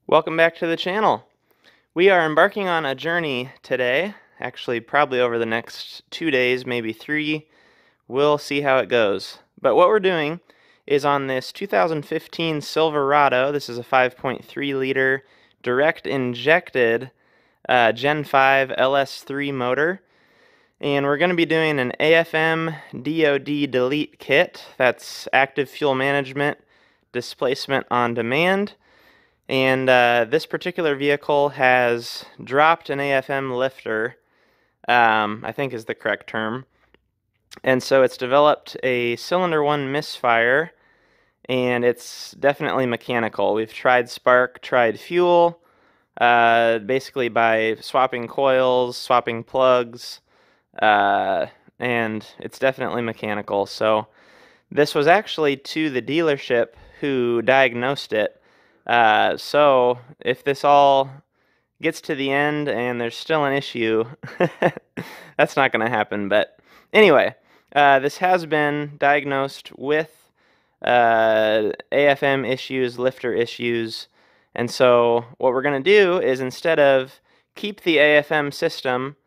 Welcome back to the channel. We are embarking on a journey today, actually probably over the next 2 days, maybe 3. We'll see how it goes. But what we're doing is on this 2015 Silverado. This is a 5.3 liter direct injected Gen 5 LS3 motor. And we're going to be doing an Afm DOD delete kit. That's active fuel management, displacement on demand. And this particular vehicle has dropped an Afm lifter, I think is the correct term. And so it's developed a cylinder 1 misfire, and it's definitely mechanical. We've tried spark, tried fuel, basically by swapping coils, swapping plugs, and it's definitely mechanical. So this was actually to the dealership who diagnosed it. So if this all gets to the end and there's still an issue, that's not going to happen. But anyway, this has been diagnosed with Afm issues, lifter issues, and so what we're going to do is, instead of keep the Afm system,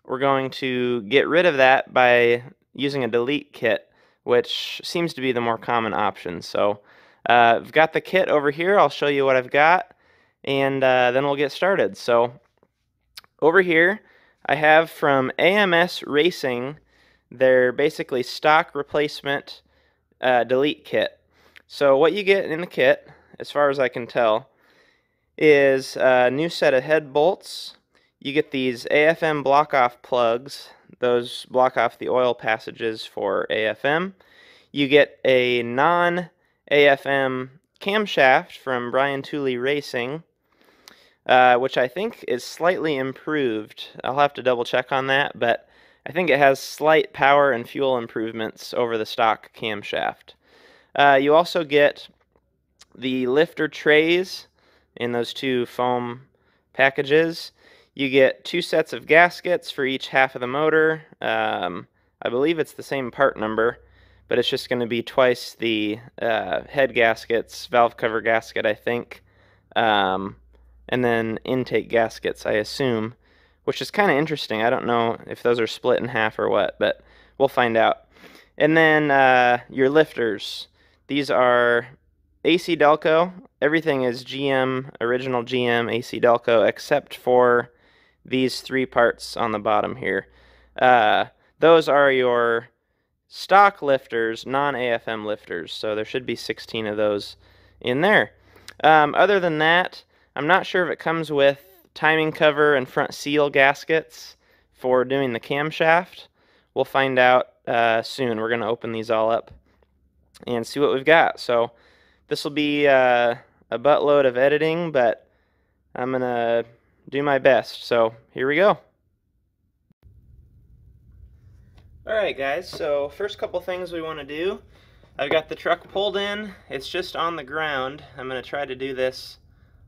we're going to get rid of that by using a delete kit, which seems to be the more common option. So I've got the kit over here. I'll show you what I've got, and then we'll get started. So over here I have from AMS Racing their basically stock replacement delete kit. So what you get in the kit, as far as I can tell, is a new set of head bolts. You get these Afm block-off plugs. Those block off the oil passages for Afm. You get a non-Afm camshaft from Brian Tooley Racing, which I think is slightly improved. I'll have to double check on that, but I think it has slight power and fuel improvements over the stock camshaft. You also get the lifter trays in those 2 foam packages. You get 2 sets of gaskets for each half of the motor. I believe it's the same part number, but it's just going to be twice the head gaskets, valve cover gasket, I think, and then intake gaskets, I assume, which is kind of interesting. I don't know if those are split in half or what, but we'll find out. And then your lifters. These are AC delco. Everything is GM, original GM AC delco, except for these 3 parts on the bottom here. Those are your stock lifters, non-Afm lifters, so there should be 16 of those in there. Other than that, I'm not sure if it comes with timing cover and front seal gaskets for doing the camshaft. We'll find out soon. We're going to open these all up and see what we've got. So this will be a buttload of editing, but I'm going to do my best. So here we go. Alright guys, so first couple things we want to do. I've got the truck pulled in. It's just on the ground. I'm going to try to do this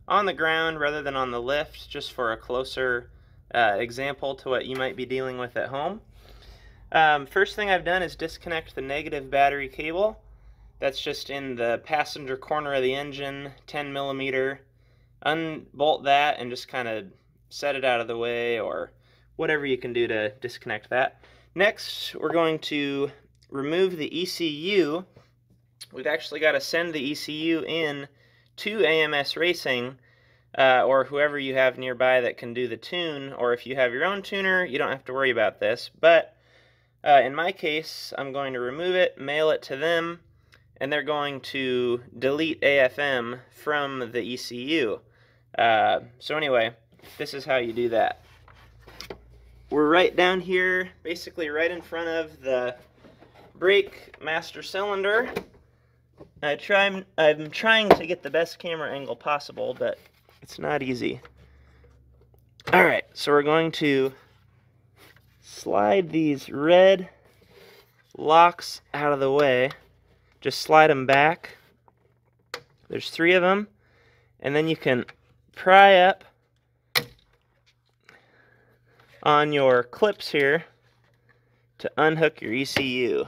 on the ground rather than on the lift, just for a closer example to what you might be dealing with at home. First thing I've done is disconnect the negative battery cable. That's just in the passenger corner of the engine, 10mm. Unbolt that and just kind of set it out of the way, or whatever you can do to disconnect that. Next, we're going to remove the ECU. We've actually got to send the ECU in to AMS Racing, or whoever you have nearby that can do the tune, or if you have your own tuner, you don't have to worry about this. But in my case, I'm going to remove it, mail it to them, and they're going to delete Afm from the ECU. So anyway, this is how you do that. We're right down here, basically right in front of the brake master cylinder. I'm trying to get the best camera angle possible, but it's not easy. Alright, so we're going to slide these red locks out of the way. Just slide them back. There's 3 of them, and then you can pry up on your clips here to unhook your ECU.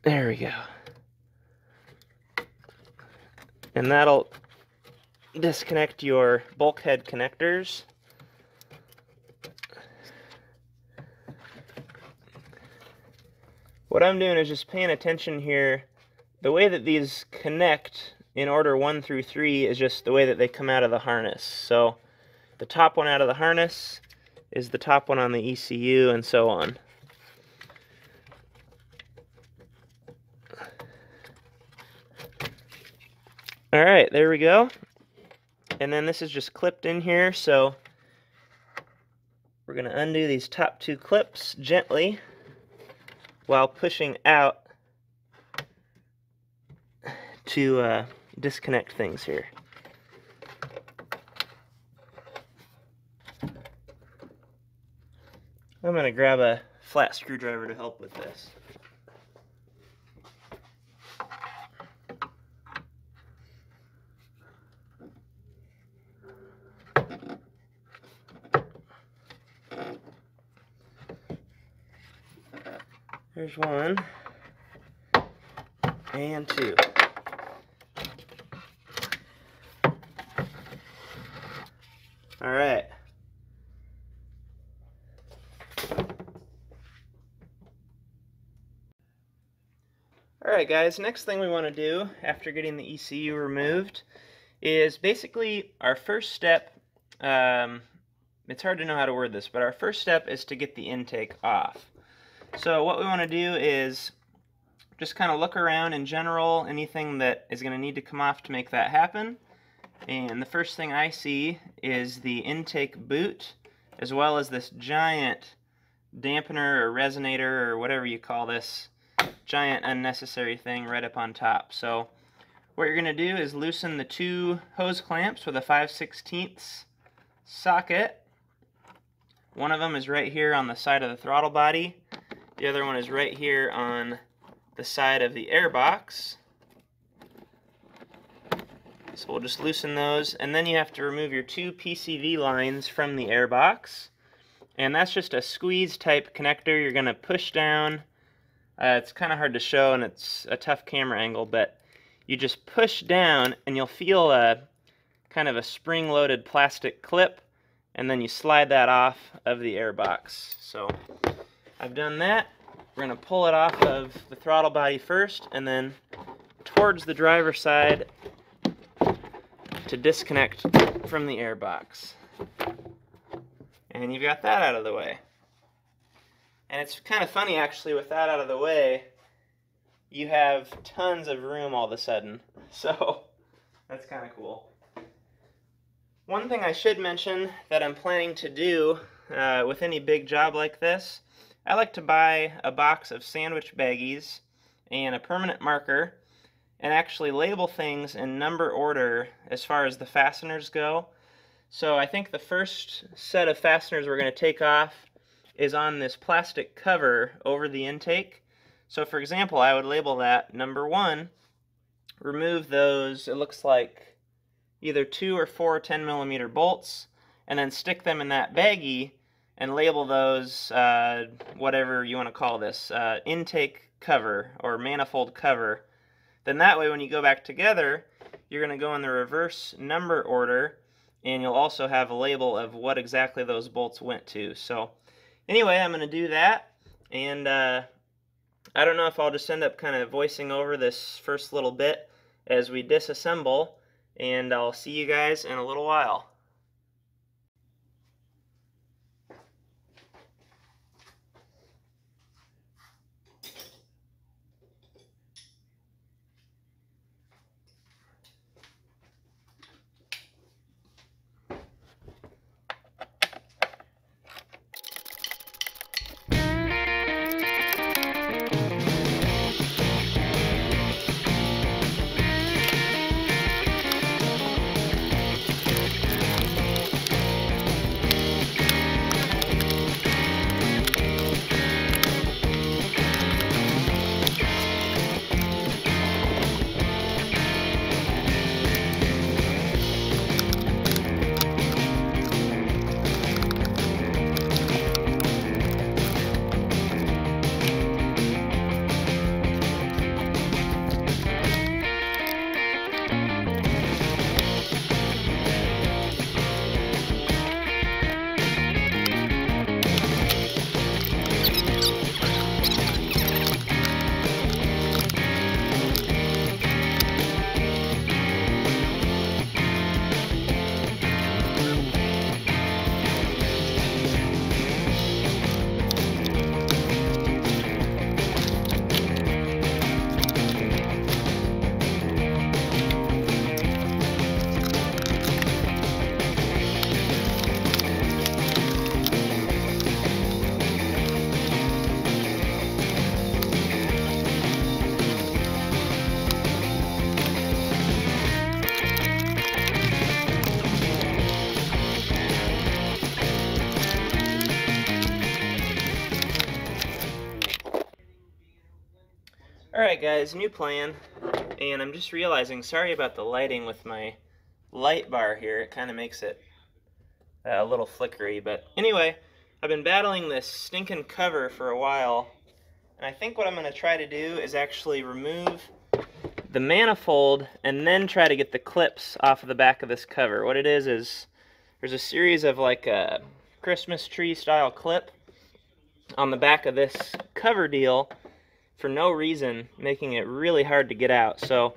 There we go. And that'll disconnect your bulkhead connectors. What I'm doing is just paying attention here. The way that these connect in order 1 through 3 is just the way that they come out of the harness. So the top one out of the harness is the top one on the ECU, and so on. Alright, there we go. And then this is just clipped in here, so we're going to undo these top 2 clips gently while pushing out to disconnect things here. I'm going to grab a flat screwdriver to help with this. There's 1 and 2. All right. All right, guys, next thing we want to do after getting the ECU removed is basically our first step. It's hard to know how to word this, but our first step is to get the intake off. So what we want to do is just kind of look around in general, anything that is going to need to come off to make that happen. And the first thing I see is the intake boot, as well as this giant dampener or resonator or whatever you call this giant unnecessary thing right up on top. So what you're going to do is loosen the 2 hose clamps with a 5/16 socket. One of them is right here on the side of the throttle body. The other one is right here on the side of the airbox. So we'll just loosen those, and then you have to remove your 2 PCV lines from the airbox. And that's just a squeeze type connector. You're going to push down. It's kind of hard to show, and it's a tough camera angle, but you just push down and you'll feel a kind of a spring-loaded plastic clip, and then you slide that off of the airbox. So I've done that. We're going to pull it off of the throttle body first, and then towards the driver's side to disconnect from the airbox. And you've got that out of the way. And it's kind of funny, actually, with that out of the way, you have tons of room all of a sudden. So that's kind of cool. One thing I should mention that I'm planning to do with any big job like this, I like to buy a box of sandwich baggies and a permanent marker and actually label things in number order as far as the fasteners go. So I think the first set of fasteners we're going to take off is on this plastic cover over the intake. So for example, I would label that number 1, remove those, it looks like either 2 or 4 10mm bolts, and then stick them in that baggie and label those, whatever you want to call this, intake cover or manifold cover. Then that way when you go back together, you're going to go in the reverse number order, and you'll also have a label of what exactly those bolts went to. So anyway, I'm going to do that, and I don't know if I'll just end up kind of voicing over this first little bit as we disassemble, and I'll see you guys in a little while. Alright guys, new plan, and I'm just realizing, sorry about the lighting with my light bar here, it kind of makes it a little flickery, but anyway, I've been battling this stinking cover for a while, and I think what I'm going to try to do is actually remove the manifold and then try to get the clips off of the back of this cover. What it is there's a series of like a Christmas tree style clip on the back of this cover deal for no reason, making it really hard to get out. So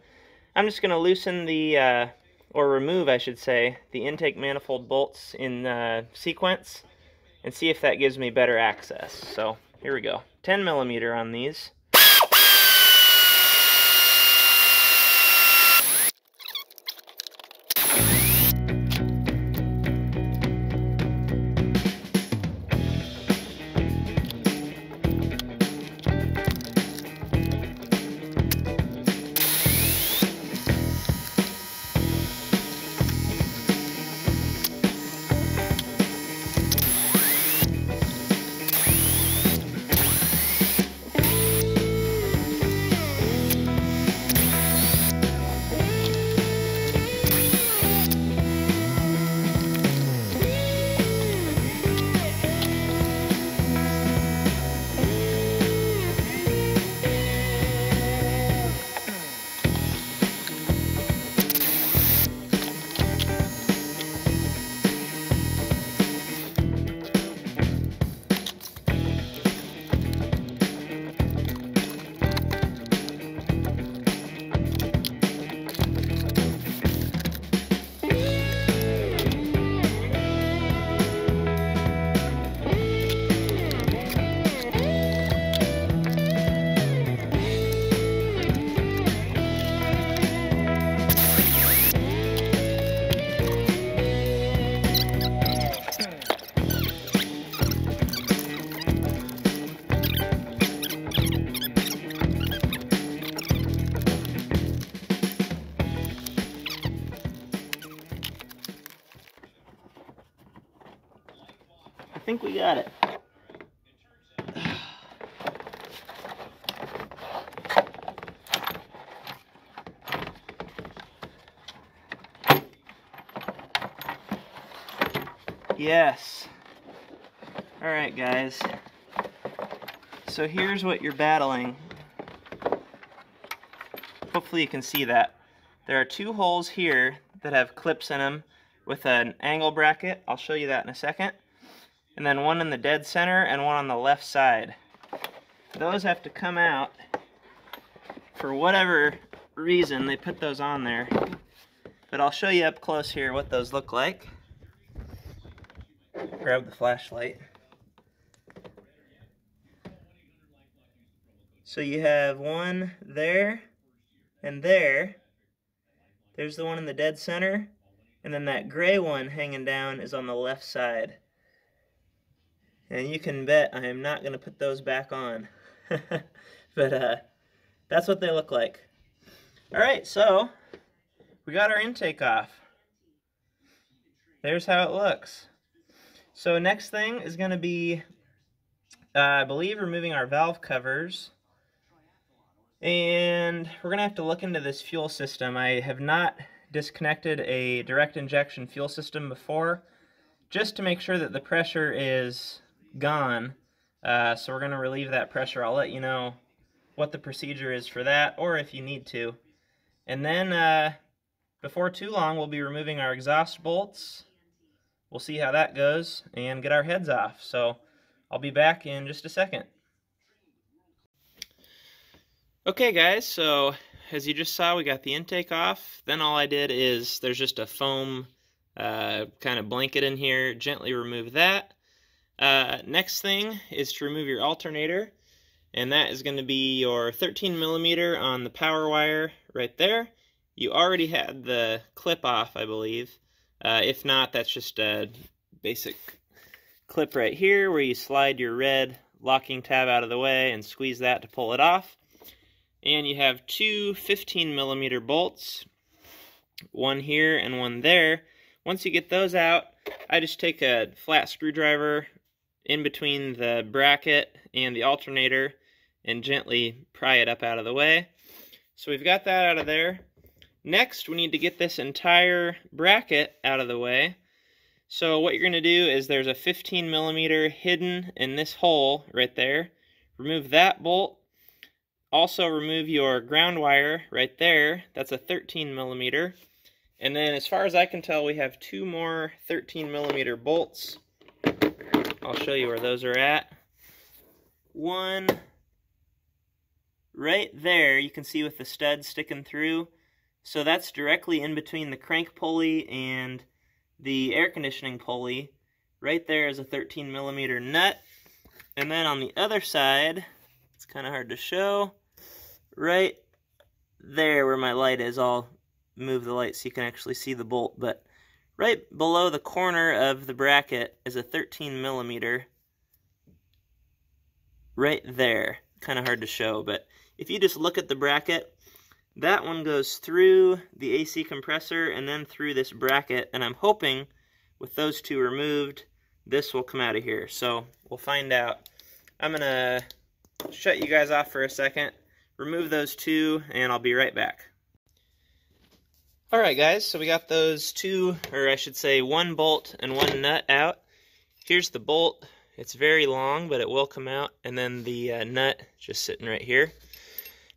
I'm just going to loosen the, or remove I should say, the intake manifold bolts in sequence and see if that gives me better access. So here we go. 10mm on these. I think we got it. Yes. Alright guys. So here's what you're battling. Hopefully you can see that. There are two holes here that have clips in them with an angle bracket. I'll show you that in a second. And then one in the dead center and one on the left side. Those have to come out. For whatever reason, they put those on there. But I'll show you up close here what those look like. Grab the flashlight. So you have one there and there. There's the one in the dead center. And then that gray one hanging down is on the left side. And you can bet I am not going to put those back on. But that's what they look like. Alright, so we got our intake off. There's how it looks. So next thing is going to be, I believe, removing our valve covers. And we're going to have to look into this fuel system. I have not disconnected a direct injection fuel system before, just to make sure that the pressure is gone. So we're going to relieve that pressure. I'll let you know what the procedure is for that, or if you need to. And then before too long we'll be removing our exhaust bolts. We'll see how that goes and get our heads off. So I'll be back in just a second. Okay guys, so as you just saw, we got the intake off. Then all I did is, there's just a foam kind of blanket in here, gently remove that. Next thing is to remove your alternator, and that is going to be your 13mm on the power wire right there. You already had the clip off, I believe. If not, that's just a basic clip right here where you slide your red locking tab out of the way and squeeze that to pull it off. And you have two 15mm bolts, one here and one there. Once you get those out, I just take a flat screwdriver in between the bracket and the alternator and gently pry it up out of the way. So we've got that out of there. Next, we need to get this entire bracket out of the way. So what you're going to do is there's a 15 millimeter hidden in this hole right there. Remove that bolt. Also remove your ground wire right there. That's a 13 millimeter. And then as far as I can tell, we have 2 more 13 millimeter bolts. I'll show you where those are at. One right there, you can see with the stud sticking through. So that's directly in between the crank pulley and the air conditioning pulley. Right there is a 13 millimeter nut. And then on the other side, it's kind of hard to show, right there where my light is, I'll move the light so you can actually see the bolt, but right below the corner of the bracket is a 13 millimeter right there. Kind of hard to show, but if you just look at the bracket, that one goes through the AC compressor and then through this bracket, and I'm hoping with those two removed, this will come out of here. So we'll find out. I'm going to shut you guys off for a second, remove those two, and I'll be right back. Alright guys, so we got those two, or I should say 1 bolt and 1 nut out. Here's the bolt. It's very long, but it will come out, and then the nut just sitting right here.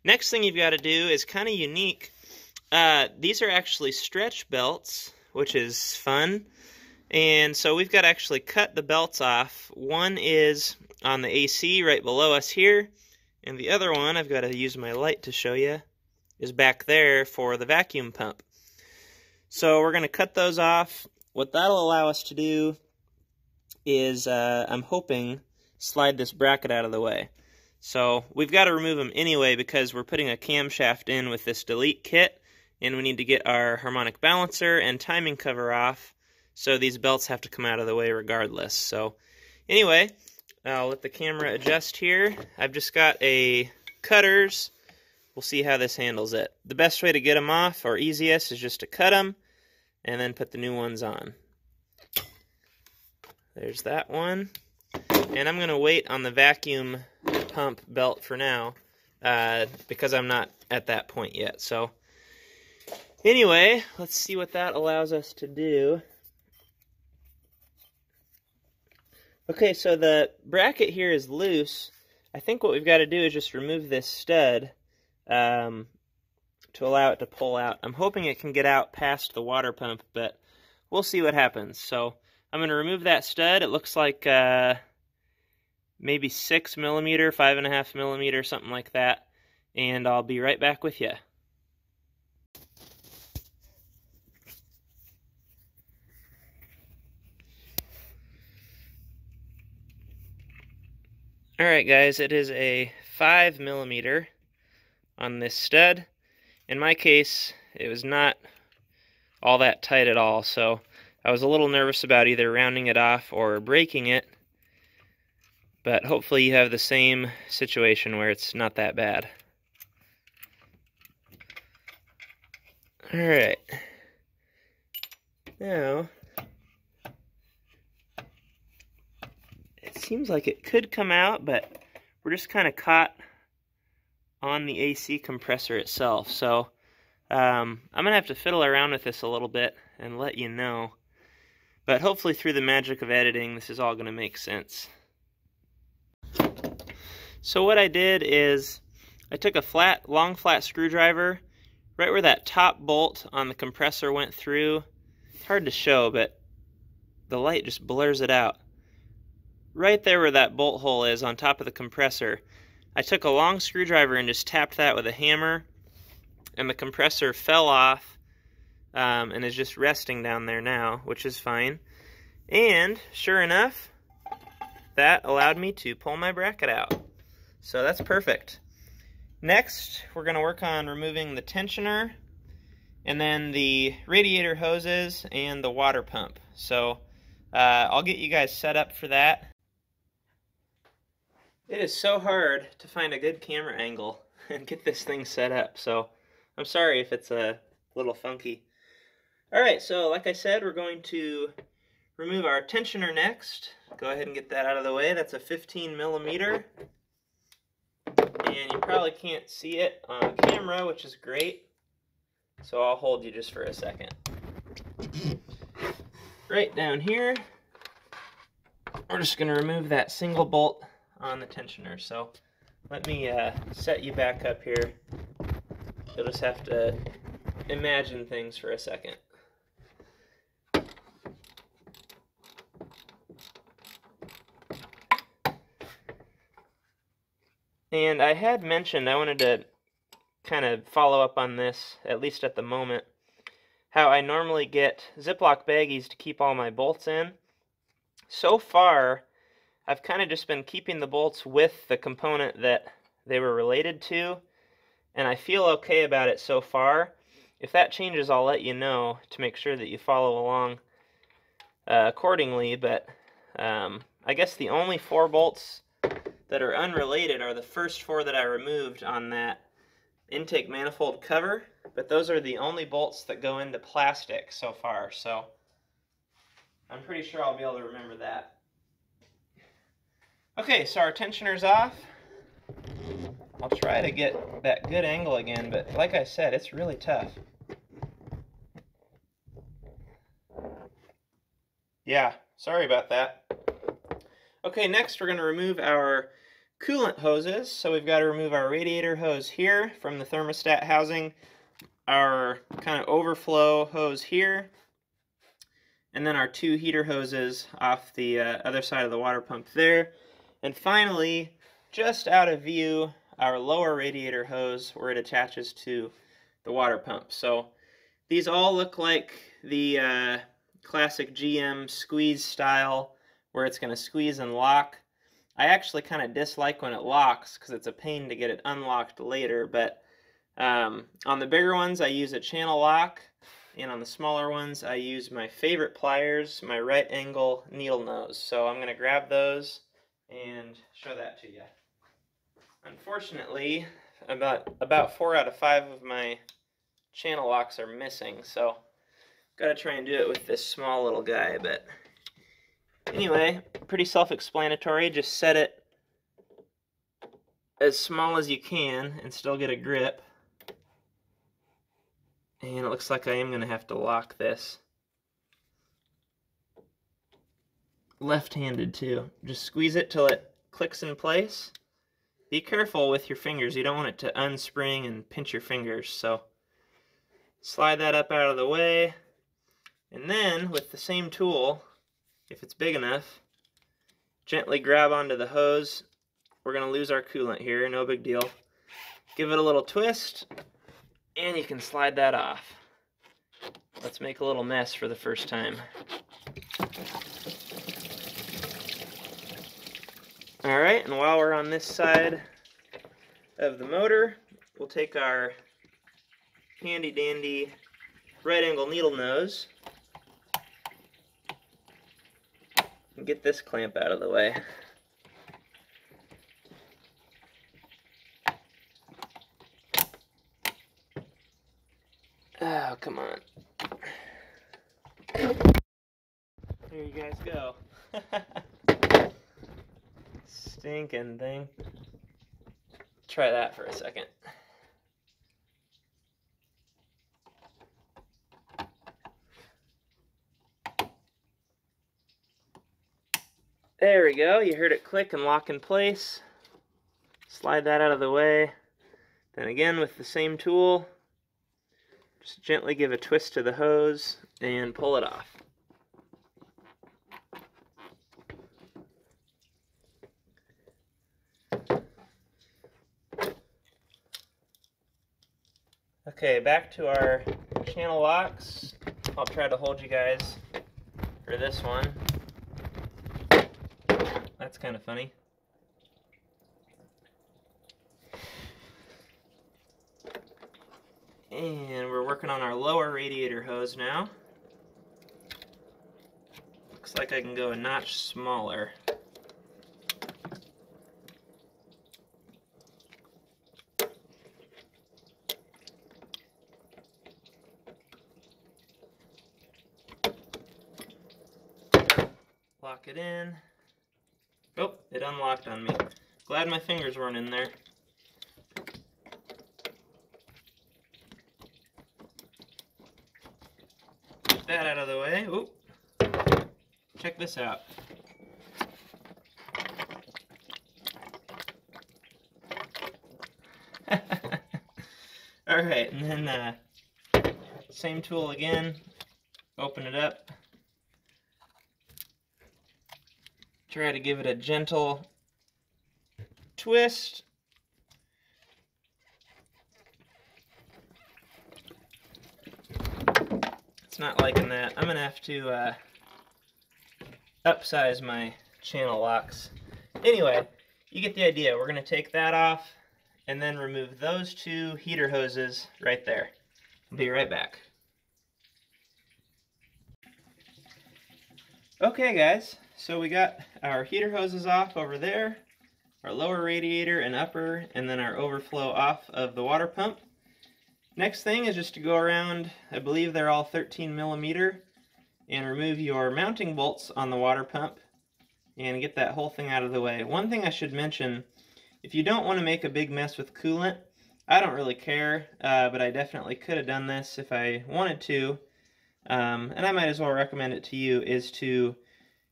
Next thing you've got to do is kind of unique. These are actually stretch belts, which is fun. And so we've got to actually cut the belts off. One is on the AC right below us here, and the other one, I've got to use my light to show you, is back there for the vacuum pump. So we're going to cut those off. What that'll allow us to do is, I'm hoping, slide this bracket out of the way. So we've got to remove them anyway because we're putting a camshaft in with this delete kit, and we need to get our harmonic balancer and timing cover off, so these belts have to come out of the way regardless. So anyway, I'll let the camera adjust here. I've just got a cutters. We'll see how this handles it. The best way to get them off, or easiest, is just to cut them and then put the new ones on. There's that one. And I'm going to wait on the vacuum pump belt for now because I'm not at that point yet. So anyway, let's see what that allows us to do. Okay, so the bracket here is loose. I think what we've got to do is just remove this stud to allow it to pull out. I'm hoping it can get out past the water pump, but we'll see what happens. So I'm going to remove that stud. It looks like maybe 6 millimeter, 5.5 millimeter, something like that. And I'll be right back with you. Alright guys, it is a 5 millimeter on this stud. In my case, it was not all that tight at all, so I was a little nervous about either rounding it off or breaking it. But hopefully you have the same situation where it's not that bad. Alright. Now, it seems like it could come out, but we're just kind of caught on the AC compressor itself. So I'm going to have to fiddle around with this a little bit and let you know. But hopefully through the magic of editing, this is all going to make sense. So what I did is I took a long flat screwdriver right where that top bolt on the compressor went through. It's hard to show, but the light just blurs it out. Right there where that bolt hole is on top of the compressor, I took a long screwdriver and just tapped that with a hammer, and the compressor fell off and is just resting down there now, which is fine. And sure enough, that allowed me to pull my bracket out. So that's perfect. Next, we're going to work on removing the tensioner, and then the radiator hoses, and the water pump. So I'll get you guys set up for that. It is so hard to find a good camera angle and get this thing set up, so I'm sorry if it's a little funky. Alright, so like I said, we're going to remove our tensioner next. Go ahead and get that out of the way. That's a 15 millimeter. And you probably can't see it on camera, which is great. So I'll hold you just for a second. Right down here, we're just going to remove that single bolt on the tensioner. So let me set you back up here. You'll just have to imagine things for a second. And I had mentioned I wanted to kind of follow up on this, at least at the moment, how I normally get Ziploc baggies to keep all my bolts in. So far, I've kind of just been keeping the bolts with the component that they were related to, and I feel okay about it so far. If that changes, I'll let you know to make sure that you follow along accordingly, but I guess the only 4 bolts that are unrelated are the first 4 that I removed on that intake manifold cover, but those are the only bolts that go into plastic so far, so I'm pretty sure I'll be able to remember that. Okay, so our tensioner's off. I'll try to get that good angle again, but like I said, it's really tough. Yeah, sorry about that. Okay, next we're going to remove our coolant hoses. So we've got to remove our radiator hose here from the thermostat housing, our kind of overflow hose here, and then our 2 heater hoses off the other side of the water pump there. And finally, just out of view, our lower radiator hose where it attaches to the water pump. So these all look like the classic GM squeeze style where it's going to squeeze and lock. I actually kind of dislike when it locks because it's a pain to get it unlocked later, but on the bigger ones I use a channel lock, and on the smaller ones I use my favorite pliers, my right angle needle nose. So I'm going to grab those and show that to you. Unfortunately, about 4 out of 5 of my channel locks are missing, so got to try and do it with this small little guy, but anyway, pretty self-explanatory. Just set it as small as you can and still get a grip. And it looks like I am going to have to lock this. Left-handed too. Just squeeze it till it clicks in place. Be careful with your fingers. You don't want it to unspring and pinch your fingers. So slide that up out of the way. And then with the same tool, if it's big enough, gently grab onto the hose. We're going to lose our coolant here, no big deal. Give it a little twist, and you can slide that off. Let's make a little mess for the first time. Alright, and while we're on this side of the motor, we'll take our handy dandy right angle needle nose and get this clamp out of the way. Oh, come on. There you guys go. Stinking thing. Try that for a second. There we go. You heard it click and lock in place. Slide that out of the way. Then again with the same tool, just gently give a twist to the hose and pull it off. Okay, back to our channel locks. I'll try to hold you guys for this one. That's kind of funny. And we're working on our lower radiator hose now. Looks like I can go a notch smaller. Lock it in. Oh, it unlocked on me. Glad my fingers weren't in there. that out of the way. Oop. Check this out. Alright, and then same tool again. Open it up. Try to give it a gentle twist. It's not liking that. I'm gonna have to upsize my channel locks. Anyway, you get the idea. We're gonna take that off and then remove those two heater hoses right there. I'll be right back. Okay guys, so we got our heater hoses off over there, our lower radiator and upper, and then our overflow off of the water pump. Next thing is just to go around, I believe they're all 13 millimeter, and remove your mounting bolts on the water pump and get that whole thing out of the way. One thing I should mention, if you don't want to make a big mess with coolant, I don't really care, but I definitely could have done this if I wanted to, and I might as well recommend it to you, is to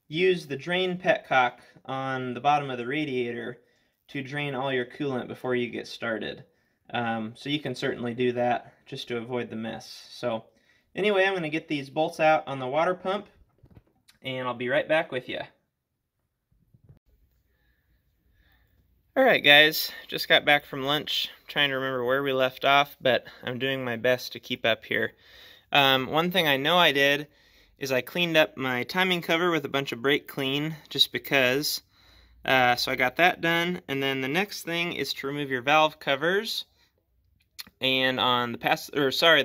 use the drain petcock on the bottom of the radiator to drain all your coolant before you get started. So you can certainly do that just to avoid the mess. So anyway, I'm going to get these bolts out on the water pump, and I'll be right back with you. Alright guys, just got back from lunch. I'm trying to remember where we left off, but I'm doing my best to keep up here. One thing I know I did is I cleaned up my timing cover with a bunch of brake clean, just because. So I got that done, and then the next thing is to remove your valve covers. And on the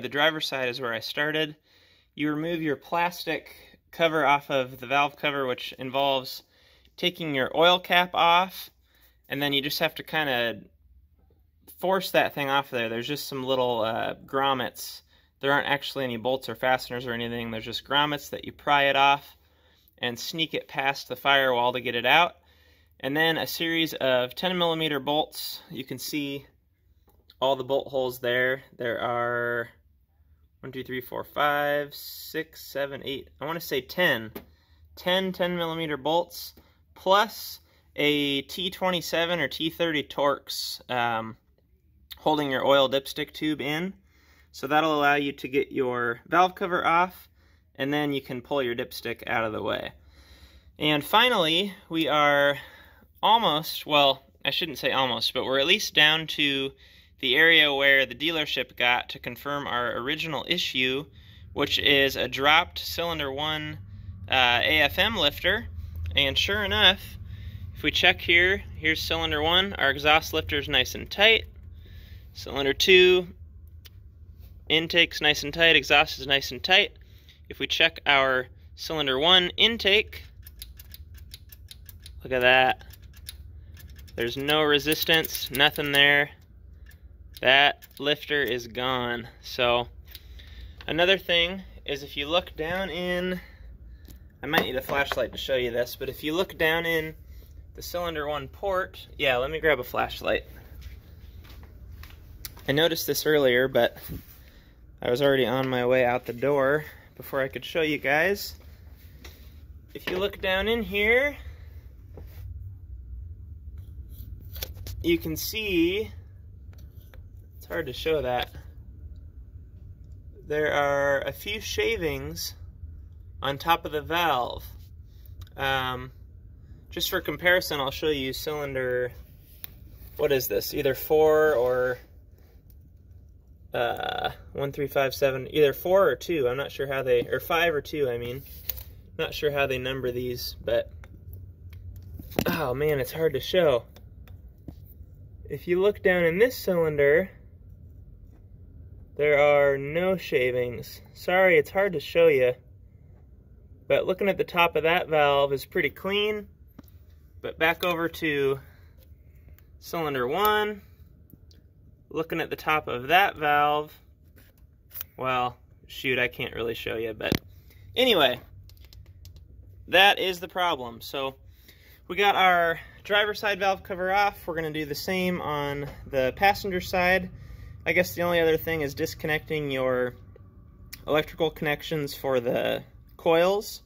the driver's side is where I started. You remove your plastic cover off of the valve cover, which involves taking your oil cap off, and then you just have to kind of force that thing off there. There's just some little grommets. There aren't actually any bolts or fasteners or anything. There's just grommets that you pry it off and sneak it past the firewall to get it out. And then a series of 10 millimeter bolts. You can see all the bolt holes there. There are 1, 2, 3, 4, 5, 6, 7, 8. I want to say 10 millimeter bolts, plus a T27 or T30 Torx holding your oil dipstick tube in. So that'll allow you to get your valve cover off, and then you can pull your dipstick out of the way. And finally, we are almost, well, I shouldn't say almost, but we're at least down to the area where the dealership got to confirm our original issue, which is a dropped cylinder 1 AFM lifter. And sure enough, if we check here, here's cylinder 1, our exhaust lifter is nice and tight. Cylinder 2, intake's nice and tight, exhaust is nice and tight. If we check our cylinder 1 intake, look at that. There's no resistance, nothing there. That lifter is gone. So another thing is, if you look down in, I might need a flashlight to show you this, but if you look down in the cylinder 1 port, yeah, let me grab a flashlight. I noticed this earlier, but I was already on my way out the door before I could show you guys. If you look down in here, you can see, it's hard to show that, there are a few shavings on top of the valve. Just for comparison, I'll show you cylinder, what is this, either 4 or 1, 3, 5, 7, either 4 or 2, I'm not sure how they, or 5 or 2, I mean. Not sure how they number these, but, oh man, it's hard to show. If you look down in this cylinder, there are no shavings. Sorry, it's hard to show you. But looking at the top of that valve is pretty clean. But back over to cylinder 1, looking at the top of that valve, well, shoot, I can't really show you, but anyway, that is the problem. So we got our driver's side valve cover off. We're going to do the same on the passenger side. I guess the only other thing is disconnecting your electrical connections for the coils.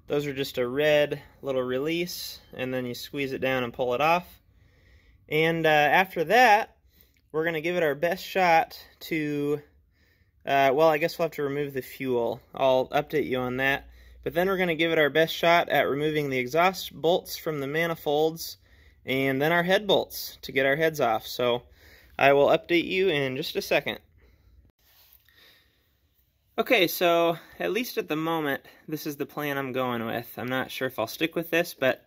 Those are just a red little release, and then you squeeze it down and pull it off. And after that, we're going to give it our best shot to, well, I guess we'll have to remove the fuel. I'll update you on that. But then we're going to give it our best shot at removing the exhaust bolts from the manifolds, and then our head bolts to get our heads off. So I will update you in just a second. Okay, so at least at the moment, this is the plan I'm going with. I'm not sure if I'll stick with this, but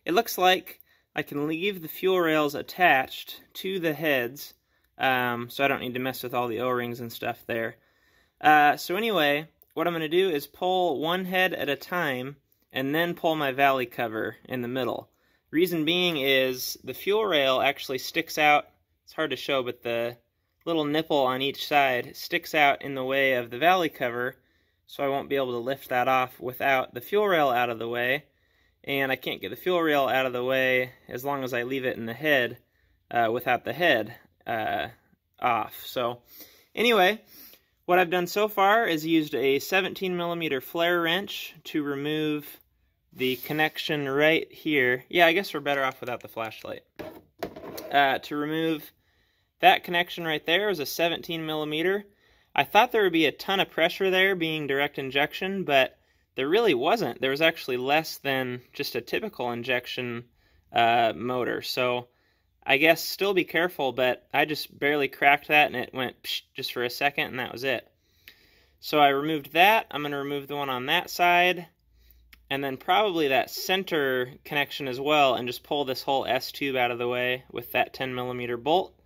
it looks like I can leave the fuel rails attached to the heads, so I don't need to mess with all the O-rings and stuff there. So anyway, what I'm going to do is pull one head at a time, and then pull my valley cover in the middle. Reason being is the fuel rail actually sticks out. It's hard to show, but the little nipple on each side sticks out in the way of the valley cover, so I won't be able to lift that off without the fuel rail out of the way. And I can't get the fuel rail out of the way as long as I leave it in the head without the head off. So anyway, what I've done so far is used a 17mm flare wrench to remove the connection right here. Yeah, I guess we're better off without the flashlight. To remove that connection right there is a 17mm. I thought there would be a ton of pressure there being direct injection, but there really wasn't. There was actually less than just a typical injection motor. So I guess still be careful, but I just barely cracked that and it went psh, just for a second, and that was it. So I removed that. I'm going to remove the one on that side, and then probably that center connection as well, and just pull this whole S-tube out of the way with that 10mm bolt.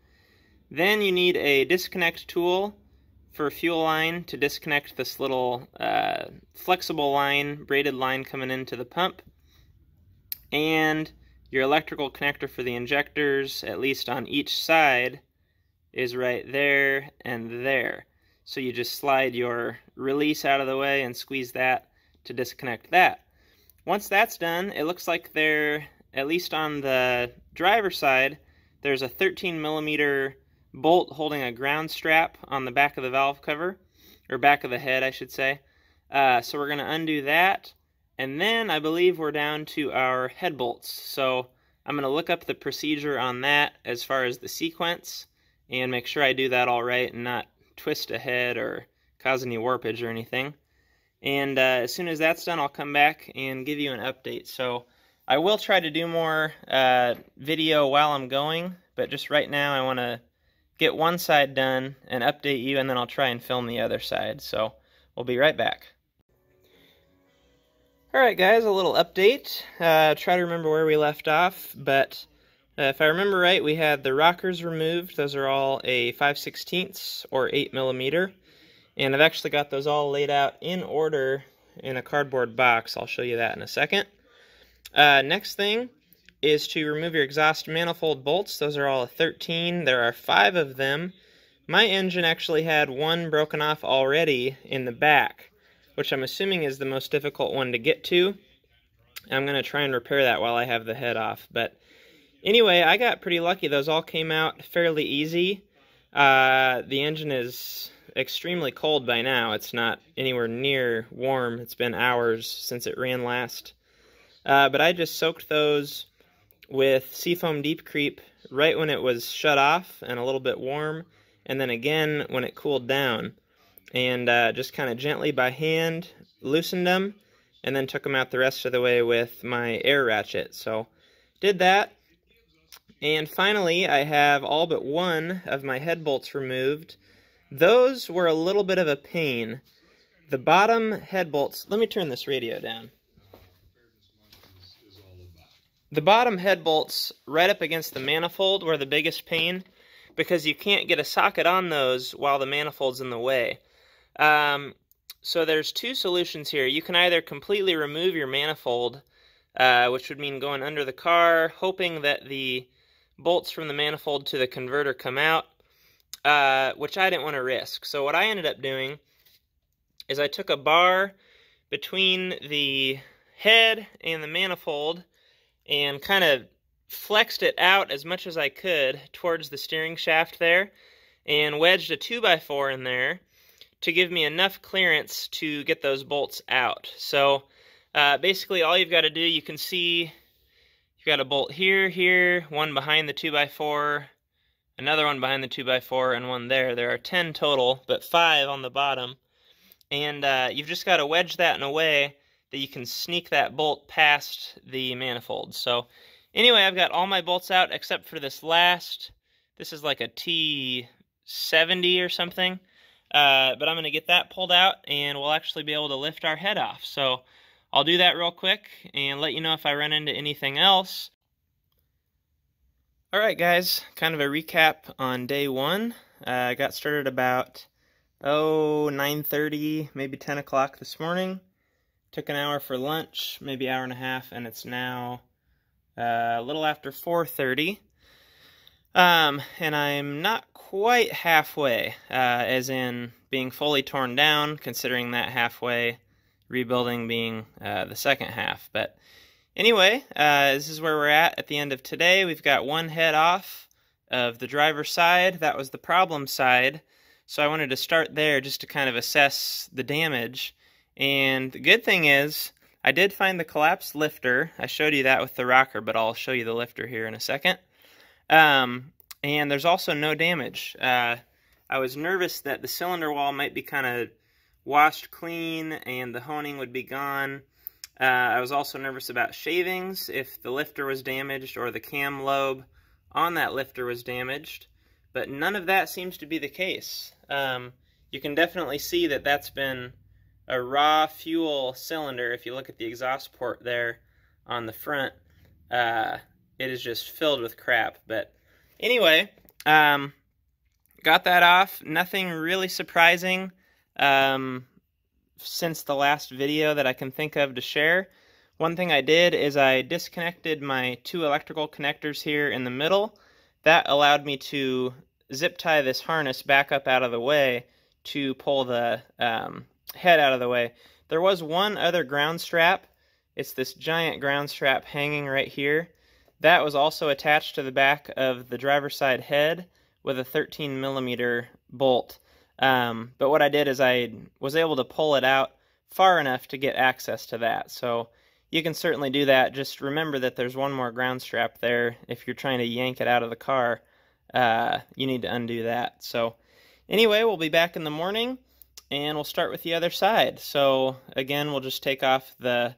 Then you need a disconnect tool for a fuel line to disconnect this little flexible line, braided line coming into the pump. And your electrical connector for the injectors, at least on each side, is right there and there. So you just slide your release out of the way and squeeze that to disconnect that. Once that's done, it looks like there, at least on the driver's side, there's a 13mm bolt holding a ground strap on the back of the valve cover, or back of the head, I should say. So we're going to undo that, and then I believe we're down to our head bolts. So I'm going to look up the procedure on that as far as the sequence, and make sure I do that all right and not twist a head or cause any warpage or anything. And as soon as that's done, I'll come back and give you an update. So I will try to do more video while I'm going, but just right now I want to get one side done and update you, and then I'll try and film the other side. So we'll be right back. Alright guys, a little update. Try to remember where we left off, but if I remember right, we had the rockers removed. Those are all a 5/16 or 8mm. And I've actually got those all laid out in order in a cardboard box. I'll show you that in a second. Next thing is to remove your exhaust manifold bolts. Those are all a 13. There are 5 of them. My engine actually had one broken off already in the back, which I'm assuming is the most difficult one to get to. I'm going to try and repair that while I have the head off. But anyway, I got pretty lucky. Those all came out fairly easy. The engine is extremely cold by now. It's not anywhere near warm. It's been hours since it ran last. But I just soaked those with Seafoam Deep Creep right when it was shut off and a little bit warm, and then again when it cooled down. And just kind of gently by hand loosened them, and then took them out the rest of the way with my air ratchet. So did that. And finally, I have all but one of my head bolts removed. Those were a little bit of a pain. The bottom head bolts, let me turn this radio down. The bottom head bolts right up against the manifold were the biggest pain, because you can't get a socket on those while the manifold's in the way. So there's 2 solutions here. You can either completely remove your manifold, which would mean going under the car, hoping that the bolts from the manifold to the converter come out, which I didn't want to risk. So what I ended up doing is I took a bar between the head and the manifold and kind of flexed it out as much as I could towards the steering shaft there, and wedged a 2x4 in there to give me enough clearance to get those bolts out. So basically all you've got to do, you can see you've got a bolt here, here, one behind the 2x4, another one behind the 2x4, and one there. There are 10 total, but 5 on the bottom. And you've just got to wedge that in a way that you can sneak that bolt past the manifold. So anyway, I've got all my bolts out except for this last. This is like a T70 or something. But I'm going to get that pulled out, and we'll actually be able to lift our head off. So I'll do that real quick and let you know if I run into anything else. Alright guys, kind of a recap on day one. I got started about 9:30, maybe 10 o'clock this morning. Took an hour for lunch, maybe hour and a half, and it's now a little after 4:30. And I'm not quite halfway, as in being fully torn down, considering that halfway rebuilding being the second half. But anyway, this is where we're at the end of today. We've got one head off of the driver's side. That was the problem side. So I wanted to start there just to kind of assess the damage. And the good thing is, I did find the collapsed lifter. I showed you that with the rocker, but I'll show you the lifter here in a second. And there's also no damage. I was nervous that the cylinder wall might be kind of washed clean and the honing would be gone. I was also nervous about shavings, if the lifter was damaged or the cam lobe on that lifter was damaged. But none of that seems to be the case. You can definitely see that that's been a raw fuel cylinder. If you look at the exhaust port there on the front, it is just filled with crap. But anyway, got that off. Nothing really surprising since the last video that I can think of to share. One thing I did is I disconnected my 2 electrical connectors here in the middle. That allowed me to zip tie this harness back up out of the way to pull the head out of the way. There was one other ground strap. It's this giant ground strap hanging right here. That was also attached to the back of the driver's side head with a 13mm bolt. But what I did is I was able to pull it out far enough to get access to that. So you can certainly do that. Just remember that there's one more ground strap there. If you're trying to yank it out of the car, you need to undo that. So anyway, we'll be back in the morning and we'll start with the other side. So again, we'll just take off the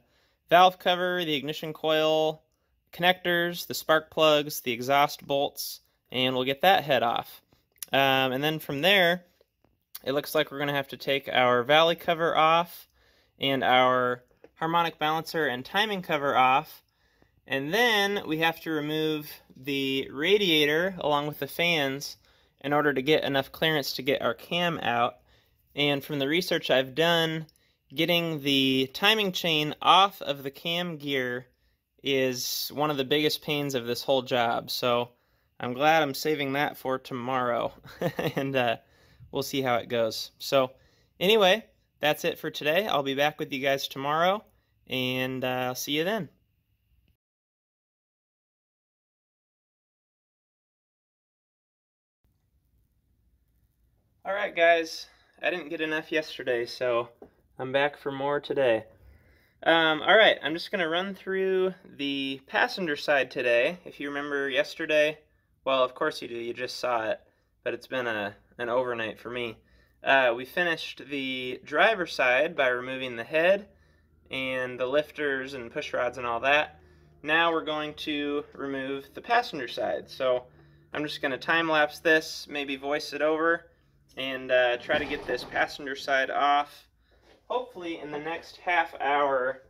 valve cover, the ignition coil connectors, the spark plugs, the exhaust bolts, and we'll get that head off. And then from there, it looks like we're going to have to take our valley cover off and our harmonic balancer and timing cover off. And then we have to remove the radiator along with the fans in order to get enough clearance to get our cam out. And from the research I've done, getting the timing chain off of the cam gear is one of the biggest pains of this whole job. So I'm glad I'm saving that for tomorrow. And we'll see how it goes. So anyway, that's it for today. I'll be back with you guys tomorrow, and I'll see you then. Alright guys, I didn't get enough yesterday, so I'm back for more today. Alright, I'm just going to run through the passenger side today. If you remember yesterday, well, of course you do, you just saw it, but it's been an overnight for me. We finished the driver's side by removing the head and the lifters and push rods and all that. Now we're going to remove the passenger side. So I'm just going to time-lapse this, maybe voice it over, and try to get this passenger side off, hopefully in the next half hour,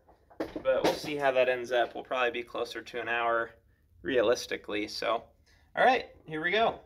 but we'll see how that ends up. We'll probably be closer to an hour realistically. So, alright, here we go.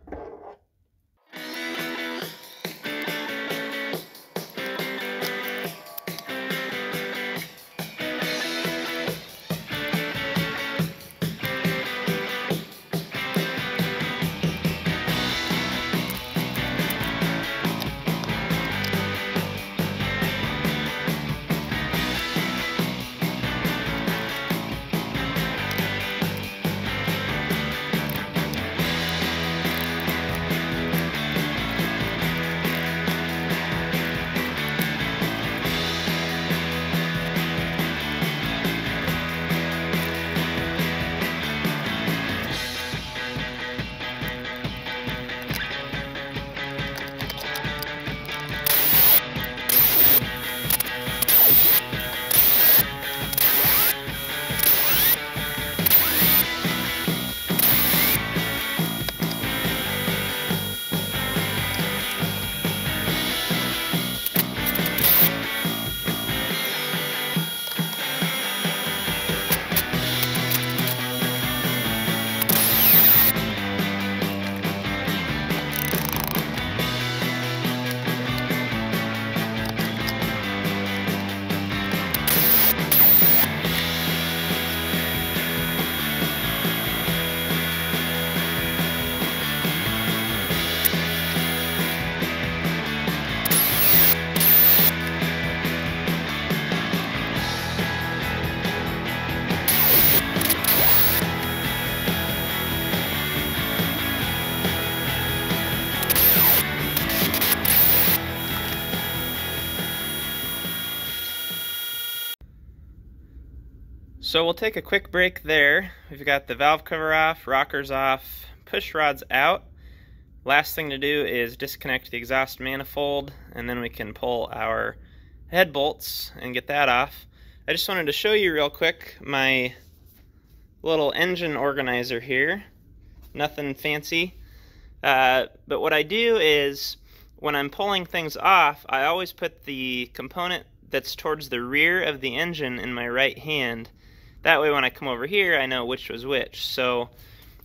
So we'll take a quick break there. We've got the valve cover off, rockers off, push rods out. Last thing to do is disconnect the exhaust manifold, and then we can pull our head bolts and get that off. I just wanted to show you real quick my little engine organizer here. Nothing fancy. But what I do is, when I'm pulling things off, I always put the component that's towards the rear of the engine in my right hand. That way when I come over here, I know which was which. So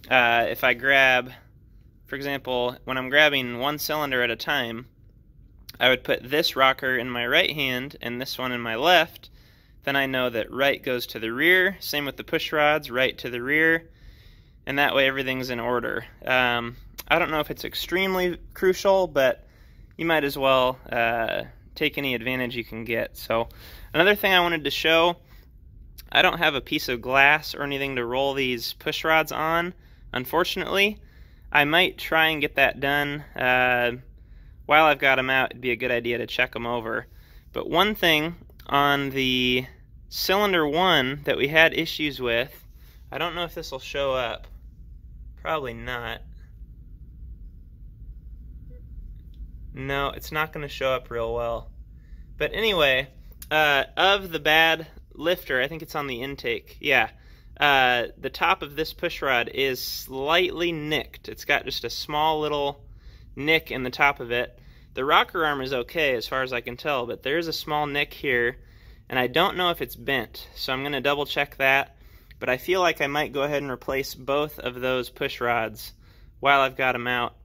if I grab, for example, when I'm grabbing one cylinder at a time, I would put this rocker in my right hand and this one in my left. Then I know that right goes to the rear. Same with the push rods, right to the rear. And that way everything's in order. I don't know if it's extremely crucial, but you might as well take any advantage you can get. So another thing I wanted to show, I don't have a piece of glass or anything to roll these push rods on, unfortunately. I might try and get that done. While I've got them out, it'd be a good idea to check them over. But one thing on the cylinder 1 that we had issues with, I don't know if this will show up. Probably not. No, it's not going to show up real well. But anyway, of the bad lifter, I think it's on the intake, yeah. The top of this push rod is slightly nicked. It's got just a small little nick in the top of it. The rocker arm is okay as far as I can tell, but there's a small nick here, and I don't know if it's bent, so I'm going to double check that. But I feel like I might go ahead and replace both of those push rods while I've got them out.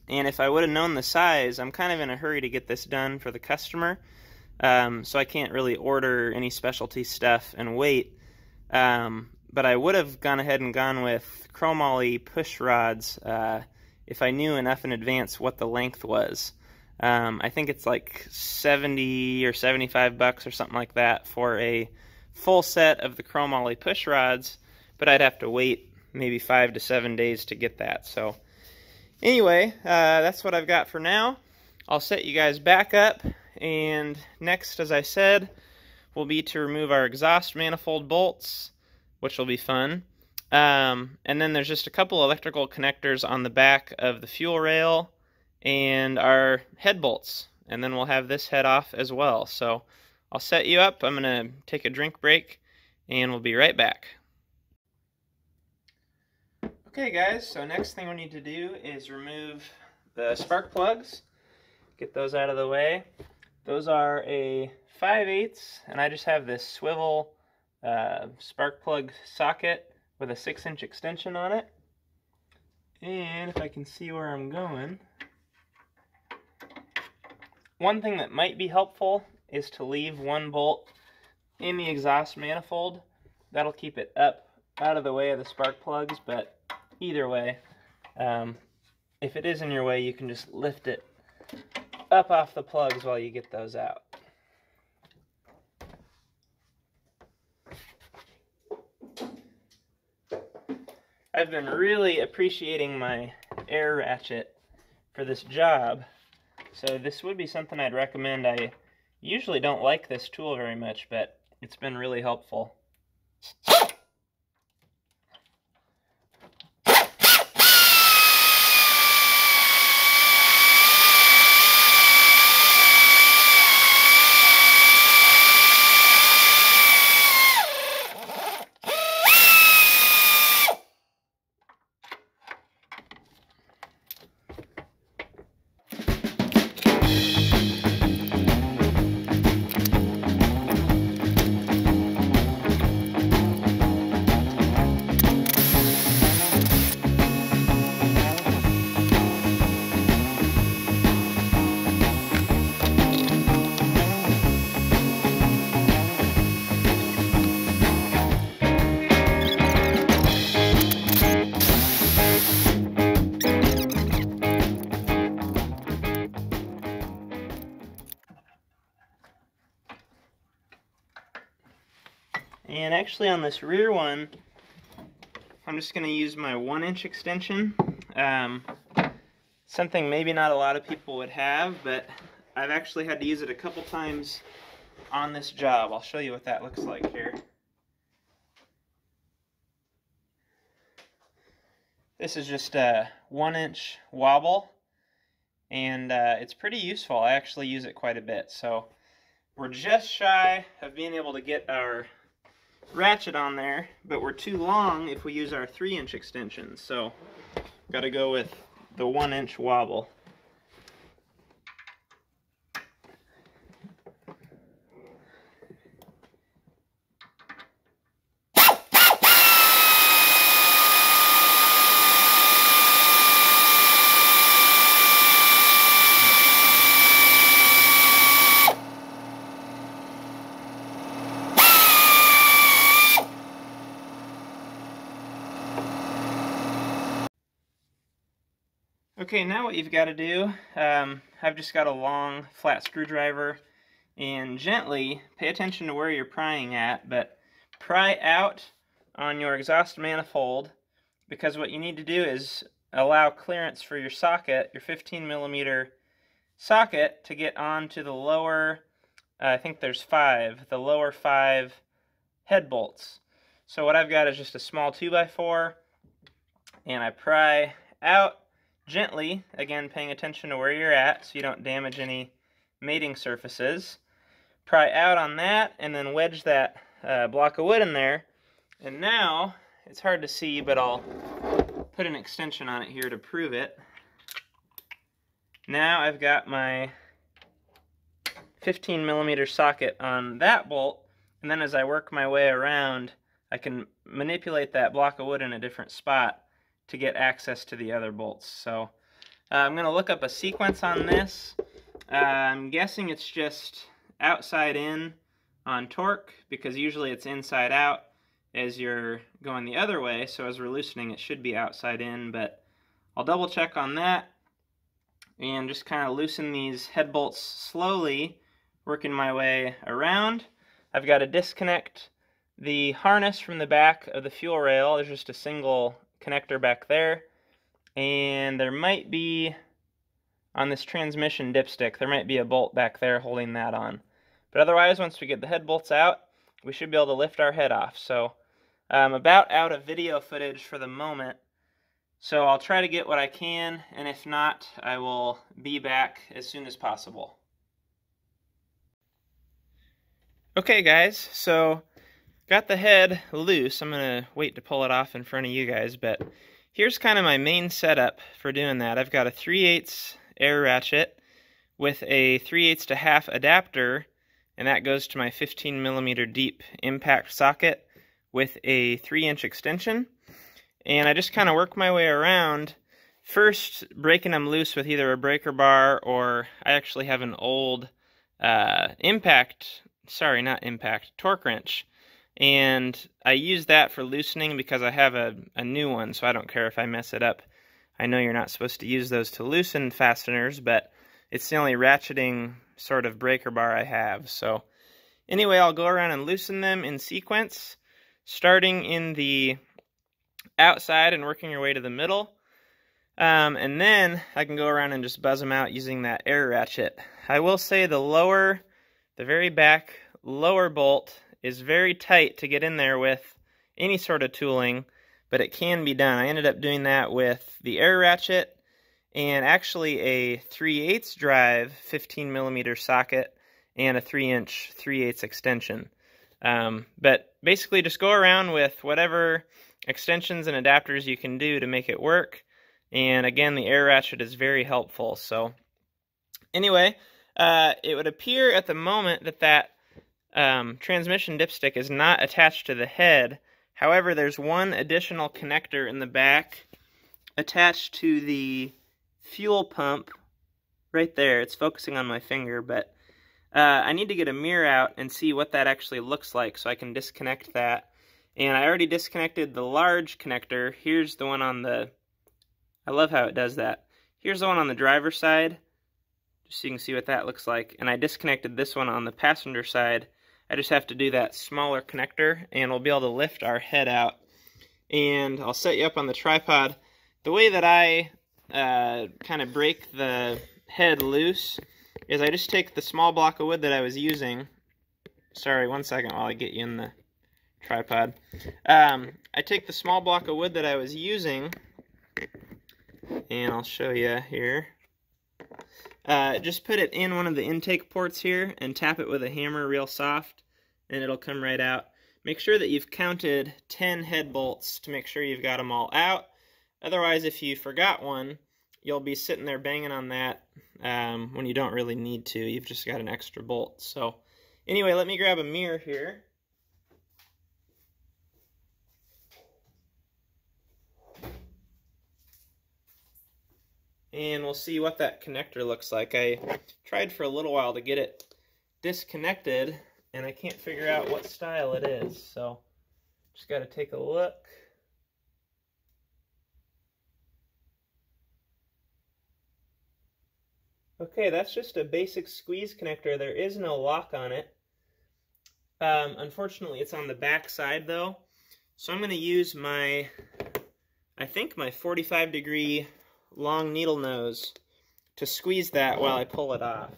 And if I would have known the size, I'm kind of in a hurry to get this done for the customer, so I can't really order any specialty stuff and wait. But I would have gone ahead and gone with chromoly push rods if I knew enough in advance what the length was. I think it's like 70 or 75 bucks or something like that for a full set of the chromoly push rods, but I'd have to wait maybe 5 to 7 days to get that. So anyway, that's what I've got for now. I'll set you guys back up, and next, as I said, will be to remove our exhaust manifold bolts, which will be fun. And then there's just a couple electrical connectors on the back of the fuel rail and our head bolts, and then we'll have this head off as well. So I'll set you up. I'm going to take a drink break, and we'll be right back. Okay guys, so next thing we need to do is remove the spark plugs. Get those out of the way. Those are a 5/8, and I just have this swivel spark plug socket with a 6-inch extension on it. And if I can see where I'm going, one thing that might be helpful is to leave one bolt in the exhaust manifold. That'll keep it up out of the way of the spark plugs, but either way, if it is in your way, you can just lift it up off the plugs while you get those out. I've been really appreciating my air ratchet for this job, so this would be something I'd recommend. I usually don't like this tool very much, but it's been really helpful. And actually on this rear one, I'm just going to use my 1-inch extension. Something maybe not a lot of people would have, but I've actually had to use it a couple times on this job. I'll show you what that looks like here. This is just a 1-inch wobble, and it's pretty useful. I actually use it quite a bit. So we're just shy of being able to get our ratchet on there, but we're too long if we use our 3-inch extensions. So got to go with the 1-inch wobble. Okay, now what you've got to do, I've just got a long flat screwdriver, and gently pay attention to where you're prying at, but pry out on your exhaust manifold, because what you need to do is allow clearance for your socket, your 15mm socket, to get onto the lower, I think there's 5, the lower 5 head bolts. So what I've got is just a small 2x4, and I pry out gently, again paying attention to where you're at so you don't damage any mating surfaces. Pry out on that and then wedge that block of wood in there. And now, it's hard to see, but I'll put an extension on it here to prove it. Now I've got my 15mm socket on that bolt, and then as I work my way around, I can manipulate that block of wood in a different spot to get access to the other bolts. So I'm going to look up a sequence on this. I'm guessing it's just outside in on torque, because usually it's inside out as you're going the other way, so as we're loosening it should be outside in, but I'll double check on that and just kind of loosen these head bolts slowly, working my way around. I've got to disconnect the harness from the back of the fuel rail. There's just a single connector back there, and there might be, on this transmission dipstick, there might be a bolt back there holding that on. But otherwise, once we get the head bolts out, we should be able to lift our head off. So I'm about out of video footage for the moment, so I'll try to get what I can, and if not, I will be back as soon as possible. Okay guys, so got the head loose. I'm going to wait to pull it off in front of you guys, but here's kind of my main setup for doing that. I've got a 3/8 air ratchet with a 3/8 to half adapter, and that goes to my 15mm deep impact socket with a 3-inch extension. And I just kind of work my way around, first breaking them loose with either a breaker bar, or I actually have an old torque wrench. And I use that for loosening because I have a new one, so I don't care if I mess it up. I know you're not supposed to use those to loosen fasteners, but it's the only ratcheting sort of breaker bar I have. So anyway, I'll go around and loosen them in sequence, starting in the outside and working your way to the middle. And then I can go around and just buzz them out using that air ratchet. I will say the very back lower bolt is very tight to get in there with any sort of tooling, but it can be done. I ended up doing that with the air ratchet and actually a 3/8 drive 15mm socket and a 3-inch 3/8 extension. But basically just go around with whatever extensions and adapters you can do to make it work. And again, the air ratchet is very helpful. So anyway, it would appear at the moment that transmission dipstick is not attached to the head. However, there's one additional connector in the back attached to the fuel pump right there. It's focusing on my finger, but I need to get a mirror out and see what that actually looks like so I can disconnect that. And I already disconnected the large connector. Here's the one on the, I love how it does that. Here's the one on the driver's side, just so you can see what that looks like. And I disconnected this one on the passenger side. I just have to do that smaller connector, and we'll be able to lift our head out. And I'll set you up on the tripod. The way that I kind of break the head loose is I just take the small block of wood that I was using. Sorry, one second while I get you in the tripod. I take the small block of wood that I was using, and I'll show you here. Just put it in one of the intake ports here and tap it with a hammer real soft, and it'll come right out. Make sure that you've counted 10 head bolts to make sure you've got them all out. Otherwise, if you forgot one, you'll be sitting there banging on that when you don't really need to. You've just got an extra bolt. So anyway, let me grab a mirror here. And we'll see what that connector looks like. I tried for a little while to get it disconnected, and I can't figure out what style it is. So just got to take a look. Okay, that's just a basic squeeze connector. There is no lock on it. Unfortunately, it's on the back side though. So I'm going to use my, I think my 45-degree long needle nose to squeeze that while I pull it off.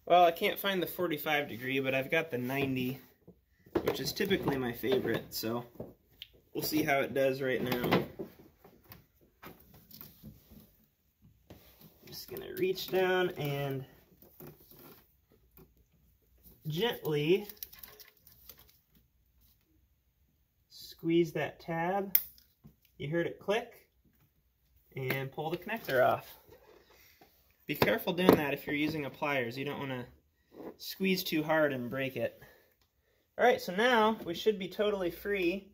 Well, I can't find the 45-degree, but I've got the 90, which is typically my favorite, so we'll see how it does right now. I'm just going to reach down and gently squeeze that tab. You heard it click, and pull the connector off. Be careful doing that if you're using a pliers. You don't want to squeeze too hard and break it. Alright, so now we should be totally free.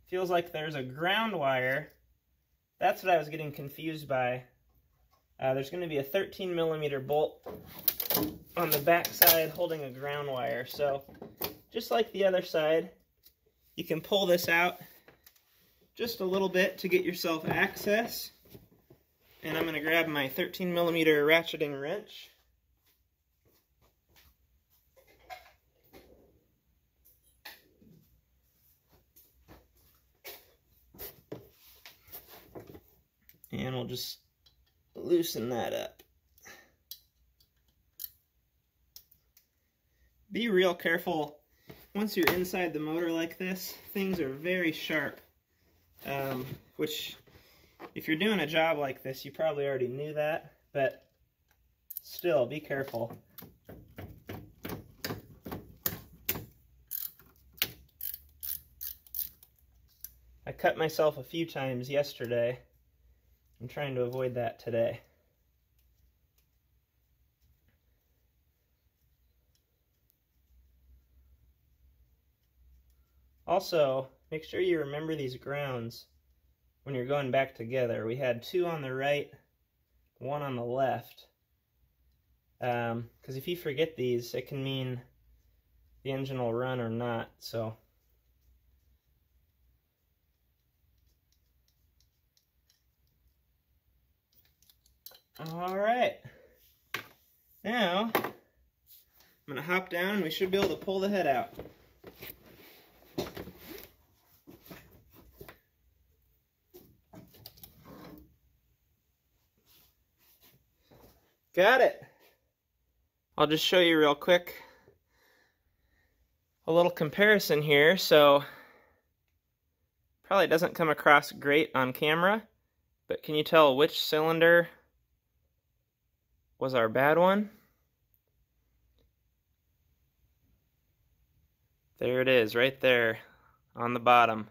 Feels like there's a ground wire. That's what I was getting confused by. There's going to be a 13mm bolt on the back side holding a ground wire. So just like the other side, you can pull this out just a little bit to get yourself access. And I'm going to grab my 13mm ratcheting wrench. And we'll just loosen that up. Be real careful. Once you're inside the motor like this, things are very sharp. Which, if you're doing a job like this, you probably already knew that, but still, be careful. I cut myself a few times yesterday. I'm trying to avoid that today. Also, make sure you remember these grounds when you're going back together. We had 2 on the right, 1 on the left. Because if you forget these, it can mean the engine will run or not. So alright, now I'm going to hop down and we should be able to pull the head out. Got it! I'll just show you real quick a little comparison here. So probably doesn't come across great on camera, but can you tell which cylinder was our bad one? There it is, right there on the bottom.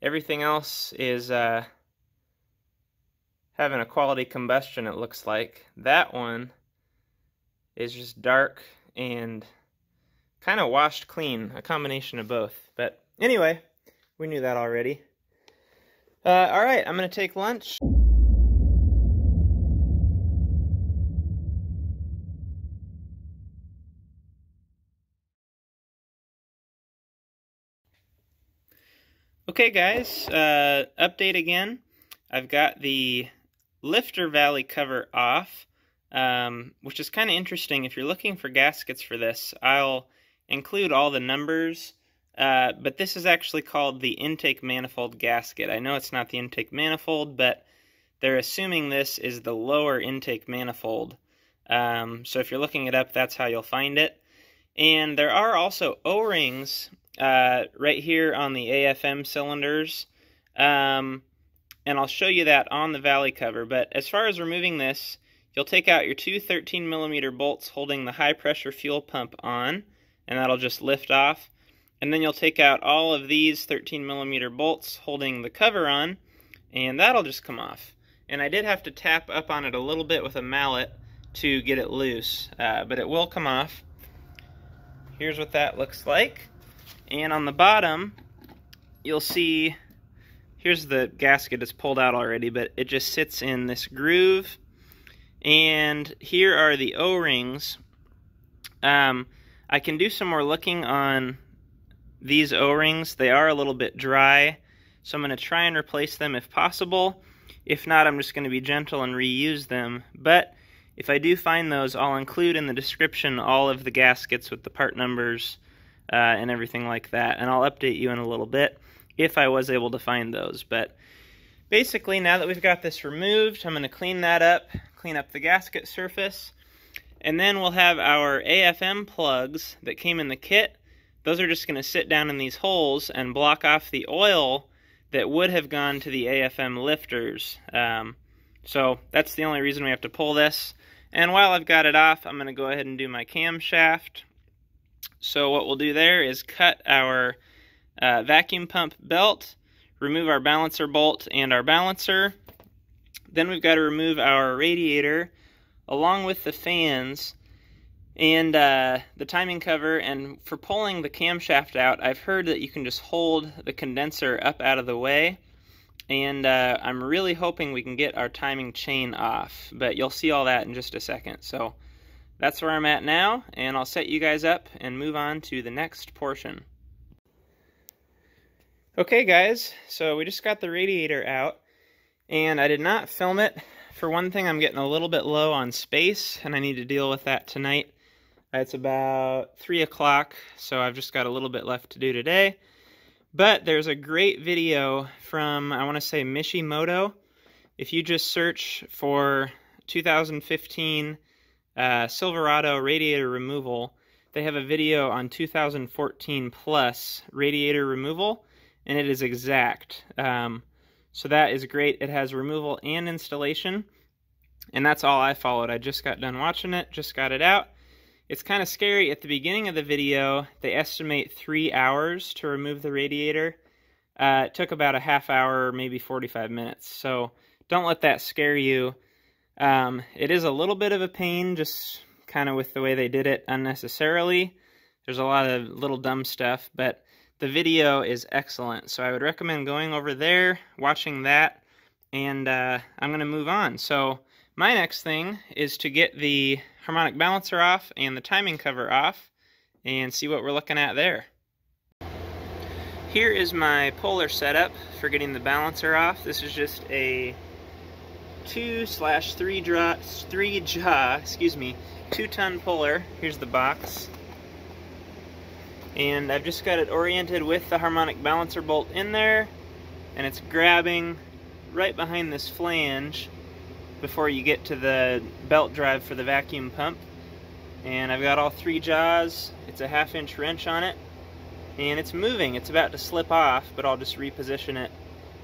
Everything else is having a quality combustion, it looks like. That one is just dark and kind of washed clean, a combination of both. But anyway, we knew that already. Alright, I'm going to take lunch. Okay guys, update again. I've got the lifter valley cover off, which is kind of interesting. If you're looking for gaskets for this, I'll include all the numbers but this is actually called the intake manifold gasket. I know it's not the intake manifold, but they're assuming this is the lower intake manifold. So if you're looking it up, that's how you'll find it. And there are also O-rings right here on the AFM cylinders. And I'll show you that on the valley cover. But as far as removing this, you'll take out your two 13mm bolts holding the high pressure fuel pump on, and that'll just lift off. And then you'll take out all of these 13mm bolts holding the cover on, and that'll just come off. And I did have to tap up on it a little bit with a mallet to get it loose, but it will come off. Here's what that looks like. And on the bottom, you'll see, here's the gasket. It's pulled out already, but it just sits in this groove. And here are the O-rings. I can do some more looking on these O-rings. They are a little bit dry, so I'm going to try and replace them if possible. If not, I'm just going to be gentle and reuse them. But if I do find those, I'll include in the description all of the gaskets with the part numbers and everything like that. And I'll update you in a little bit if I was able to find those. But basically, now that we've got this removed, I'm going to clean that up, clean up the gasket surface, and then we'll have our AFM plugs that came in the kit. Those are just going to sit down in these holes and block off the oil that would have gone to the AFM lifters. So that's the only reason we have to pull this. And while I've got it off, I'm going to go ahead and do my camshaft. So what we'll do there is cut our vacuum pump belt, remove our balancer bolt and our balancer. Then we've got to remove our radiator along with the fans and the timing cover. And for pulling the camshaft out, I've heard that you can just hold the condenser up out of the way. And I'm really hoping we can get our timing chain off, but you'll see all that in just a second. So that's where I'm at now, and I'll set you guys up and move on to the next portion. Okay guys, so we just got the radiator out, and I did not film it. For one thing, I'm getting a little bit low on space, and I need to deal with that tonight. It's about 3 o'clock, so I've just got a little bit left to do today. But there's a great video from, I want to say, Mishimoto. If you just search for 2015 Silverado radiator removal, they have a video on 2014 plus radiator removal, and it is exact. So that is great. It has removal and installation, and that's all I followed. I just got done watching it, just got it out. It's kind of scary. At the beginning of the video, they estimate 3 hours to remove the radiator. It took about a half hour, maybe 45 minutes. So don't let that scare you. It is a little bit of a pain, just kind of with the way they did it unnecessarily. There's a lot of little dumb stuff, but the video is excellent. So I would recommend going over there, watching that, and I'm going to move on. So my next thing is to get the harmonic balancer off and the timing cover off and see what we're looking at there. Here is my puller setup for getting the balancer off. This is just a 2-ton puller. Here's the box. And I've just got it oriented with the harmonic balancer bolt in there, and it's grabbing right behind this flange before you get to the belt drive for the vacuum pump. And I've got all 3 jaws. It's a 1/2-inch wrench on it, and it's moving. It's about to slip off, but I'll just reposition it.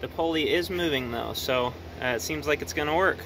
The pulley is moving though, so it seems like it's gonna work.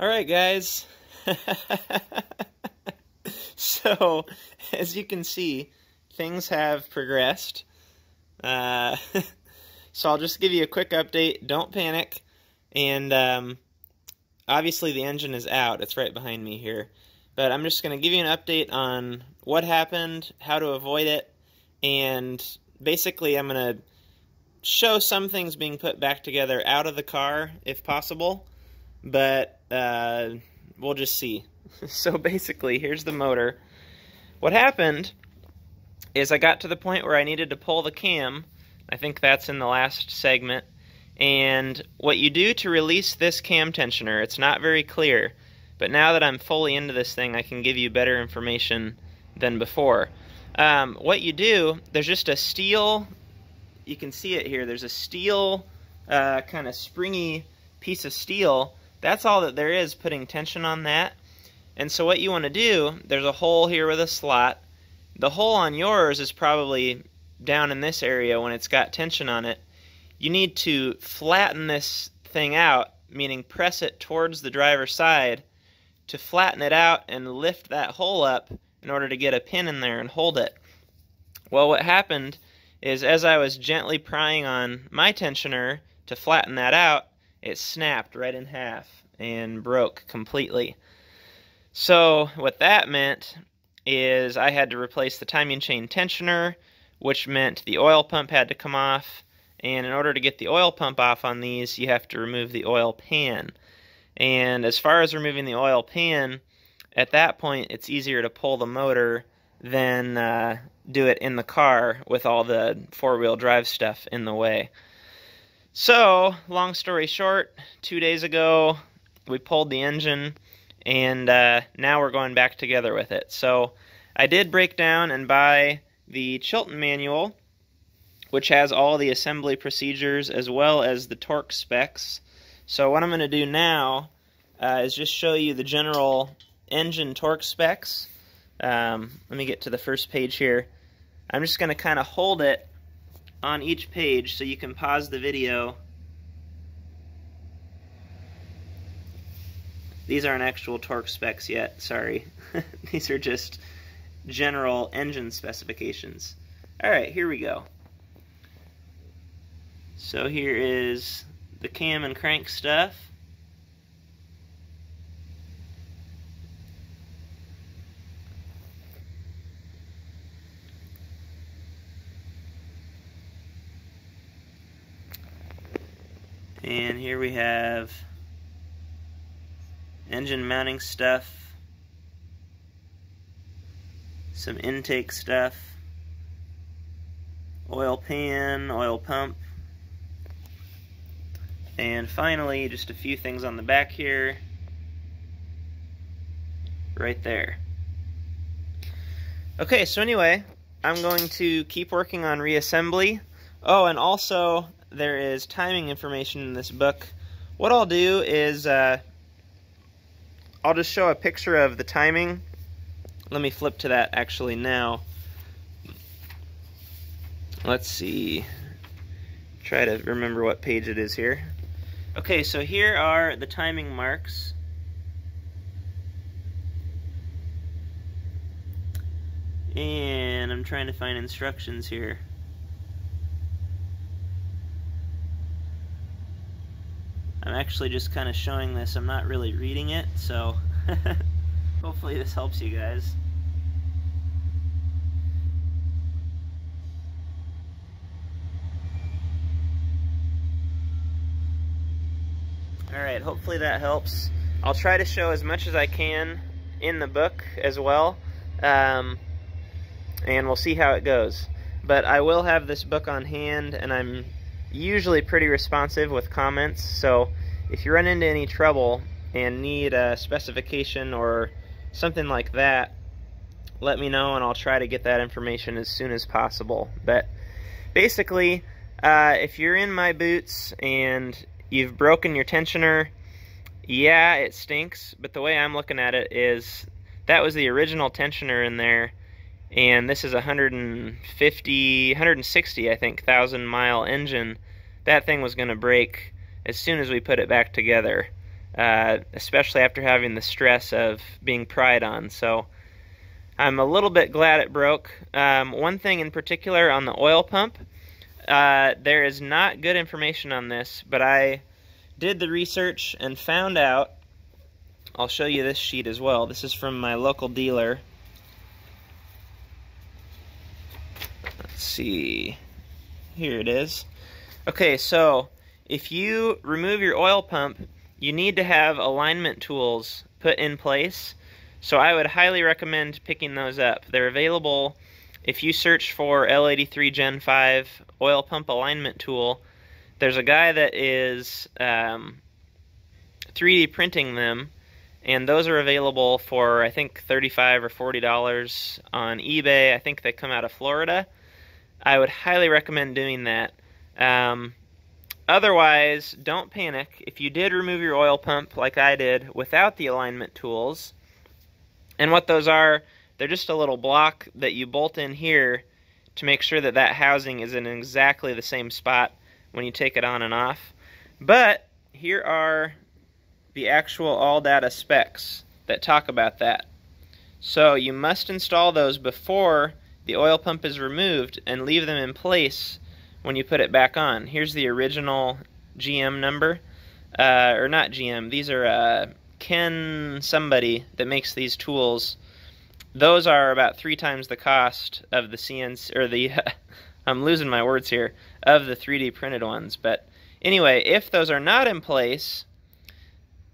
Alright guys, so as you can see, things have progressed. So I'll just give you a quick update, don't panic, and obviously the engine is out, it's right behind me here, but I'm just going to give you an update on what happened, how to avoid it, and basically I'm going to show some things being put back together out of the car if possible. But we'll just see. So basically, here's the motor. What happened is I got to the point where I needed to pull the cam. I think that's in the last segment. And what you do to release this cam tensioner, it's not very clear, but now that I'm fully into this thing, I can give you better information than before. What you do, there's just a steel, you can see it here, there's a steel kind of springy piece of steel. That's all that there is putting tension on that. And so what you want to do, there's a hole here with a slot. The hole on yours is probably down in this area when it's got tension on it. You need to flatten this thing out, meaning press it towards the driver's side to flatten it out and lift that hole up in order to get a pin in there and hold it. Well, what happened is as I was gently prying on my tensioner to flatten that out, it snapped right in half and broke completely. So what that meant is I had to replace the timing chain tensioner, which meant the oil pump had to come off, and in order to get the oil pump off on these, you have to remove the oil pan. And as far as removing the oil pan, at that point it's easier to pull the motor than do it in the car with all the four-wheel drive stuff in the way. So, long story short, 2 days ago we pulled the engine, and now we're going back together with it. So I did break down and buy the Chilton manual, which has all the assembly procedures as well as the torque specs. So what I'm going to do now is just show you the general engine torque specs. Let me get to the first page here. I'm just going to kind of hold it on each page so you can pause the video. These aren't actual torque specs yet, sorry. These are just general engine specifications. Alright, here we go. So here is the cam and crank stuff. And here we have engine mounting stuff, some intake stuff, oil pan, oil pump, and finally just a few things on the back here, right there. Okay, so anyway, I'm going to keep working on reassembly. Oh, and also there is timing information in this book. What I'll do is I'll just show a picture of the timing. Let me flip to that actually now. Let's see. Try to remember what page it is here. Okay, so here are the timing marks. And I'm trying to find instructions here. I'm actually just kind of showing this. I'm not really reading it, so hopefully this helps you guys. Alright, hopefully that helps. I'll try to show as much as I can in the book as well, and we'll see how it goes. But I will have this book on hand, and I'm usually pretty responsive with comments, so if you run into any trouble and need a specification or something like that, let me know and I'll try to get that information as soon as possible. But basically, if you're in my boots and you've broken your tensioner, yeah, it stinks, but the way I'm looking at it is that was the original tensioner in there, and this is 160, I think, 1,000-mile engine. That thing was going to break as soon as we put it back together. especially after having the stress of being pried on. So I'm a little bit glad it broke. One thing in particular on the oil pump, there is not good information on this, but I did the research and found out. I'll show you this sheet as well. This is from my local dealer. Let's see. Here it is. Okay, so if you remove your oil pump, you need to have alignment tools put in place. So I would highly recommend picking those up. They're available if you search for L83 Gen 5 oil pump alignment tool. There's a guy that is 3D printing them, and those are available for, I think, $35 or $40 on eBay. I think they come out of Florida. I would highly recommend doing that. Otherwise, don't panic. If you did remove your oil pump like I did without the alignment tools, and what those are, they're just a little block that you bolt in here to make sure that that housing is in exactly the same spot when you take it on and off. But here are the actual all data specs that talk about that. So you must install those before the oil pump is removed and leave them in place when you put it back on. Here's the original GM number, or not GM, these are Ken somebody that makes these tools. Those are about 3 times the cost of the CNC, or the, I'm losing my words here, of the 3D printed ones. But anyway, if those are not in place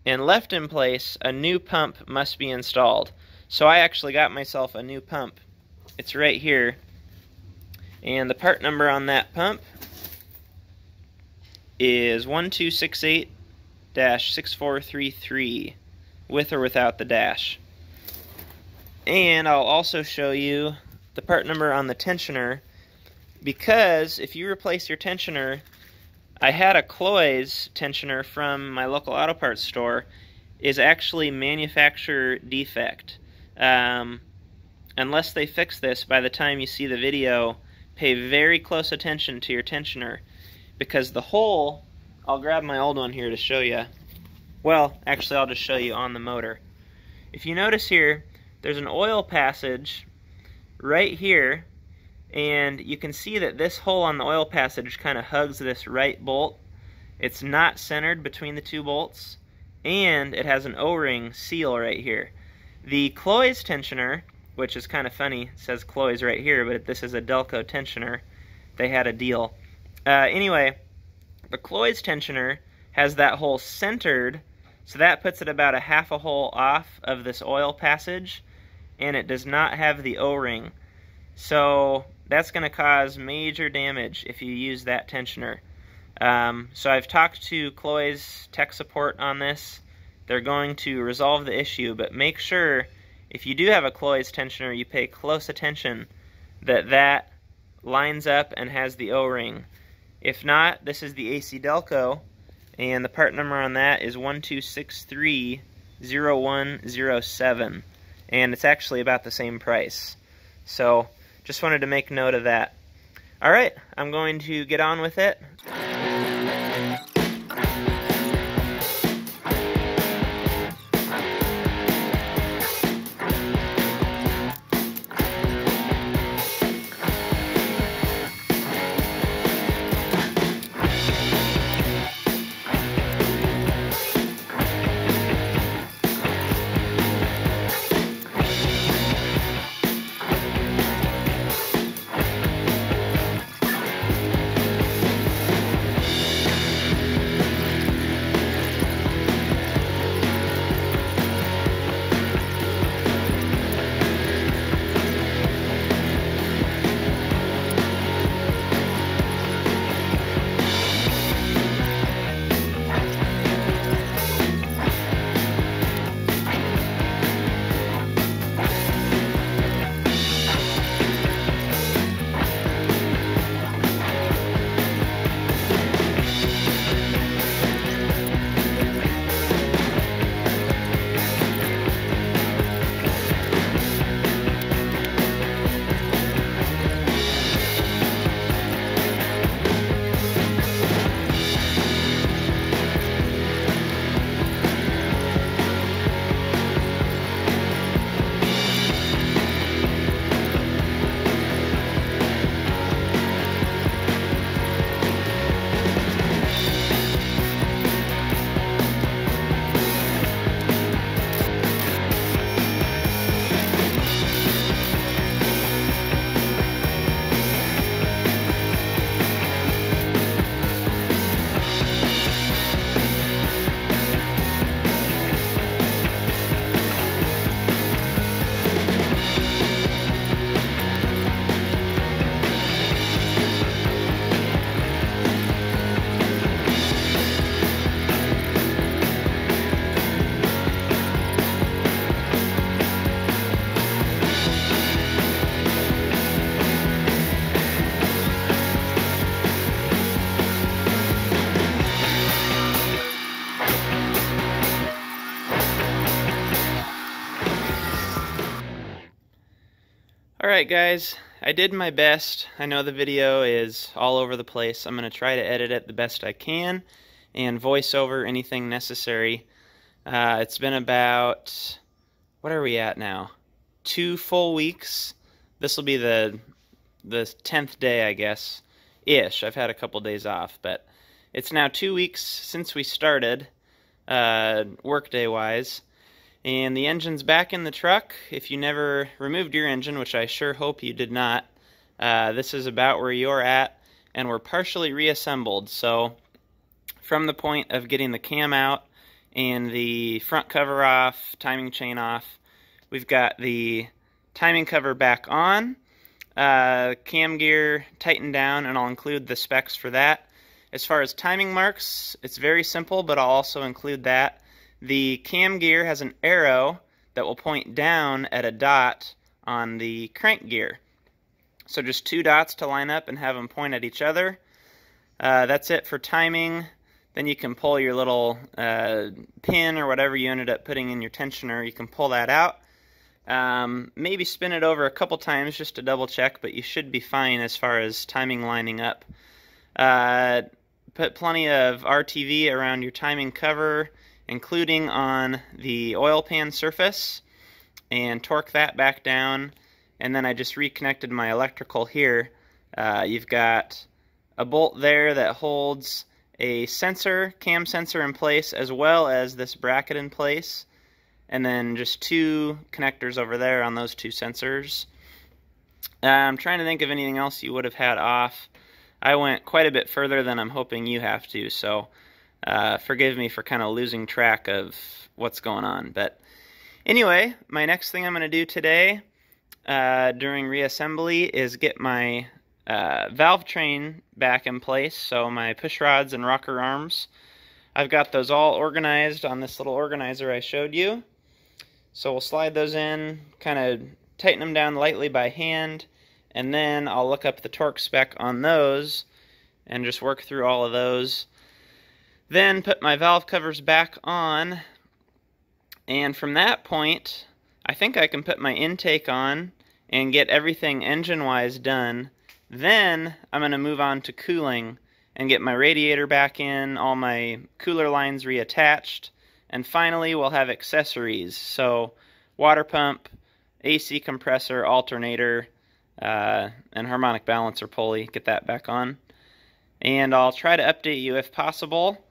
and left in place, a new pump must be installed. So I actually got myself a new pump. It's right here. And the part number on that pump is 1268-6433, with or without the dash. And I'll also show you the part number on the tensioner, because if you replace your tensioner, I had a coils tensioner from my local auto parts store, is actually manufacturer defect. Unless they fix this by the time you see the video, pay very close attention to your tensioner, because the hole, I'll grab my old one here to show you. Well, actually I'll just show you on the motor. If you notice here, there's an oil passage right here, and you can see that this hole on the oil passage kind of hugs this right bolt. It's not centered between the two bolts, and it has an O-ring seal right here. The coils tensioner, which is kind of funny, it says coils right here, but this is a delco tensioner. They had a deal. Anyway, the coils tensioner has that hole centered, so that puts it about a half a hole off of this oil passage, and it does not have the O-ring. So that's going to cause major damage if you use that tensioner. So I've talked to Cloy's tech support on this. They're going to resolve the issue, but make sure if you do have a Cloy's tensioner, you pay close attention that that lines up and has the O-ring. If not, this is the AC Delco, and the part number on that is 1263-0107, and it's actually about the same price. So just wanted to make note of that. Alright, I'm going to get on with it. Alright guys, I did my best. I know the video is all over the place. I'm going to try to edit it the best I can and voice over anything necessary. It's been about, what are we at now? 2 full weeks. This will be the 10th day, I guess, ish. I've had a couple days off, but it's now 2 weeks since we started, workday wise. And the engine's back in the truck. If you never removed your engine, which I sure hope you did not, this is about where you're at, and we're partially reassembled. So from the point of getting the cam out and the front cover off, timing chain off, we've got the timing cover back on, cam gear tightened down, and I'll include the specs for that. As far as timing marks, it's very simple, but I'll also include that. The cam gear has an arrow that will point down at a dot on the crank gear. So just 2 dots to line up and have them point at each other. That's it for timing. Then you can pull your little pin or whatever you ended up putting in your tensioner. You can pull that out. Maybe spin it over a couple times just to double check, but you should be fine as far as timing lining up. Put plenty of RTV around your timing cover, including on the oil pan surface, and torque that back down. And then I just reconnected my electrical here. You've got a bolt there that holds a sensor, cam sensor in place, as well as this bracket in place, and then just 2 connectors over there on those 2 sensors. I'm trying to think of anything else you would have had off. I went quite a bit further than I'm hoping you have to, so forgive me for kind of losing track of what's going on. But anyway, my next thing I'm going to do today during reassembly is get my valve train back in place, so my push rods and rocker arms. I've got those all organized on this little organizer I showed you. So we'll slide those in, kind of tighten them down lightly by hand, and then I'll look up the torque spec on those and just work through all of those. Then put my valve covers back on, and from that point I think I can put my intake on and get everything engine-wise done. Then I'm going to move on to cooling and get my radiator back in, all my cooler lines reattached, and finally we'll have accessories. So water pump, AC compressor, alternator, and harmonic balancer pulley, get that back on. And I'll try to update you if possible,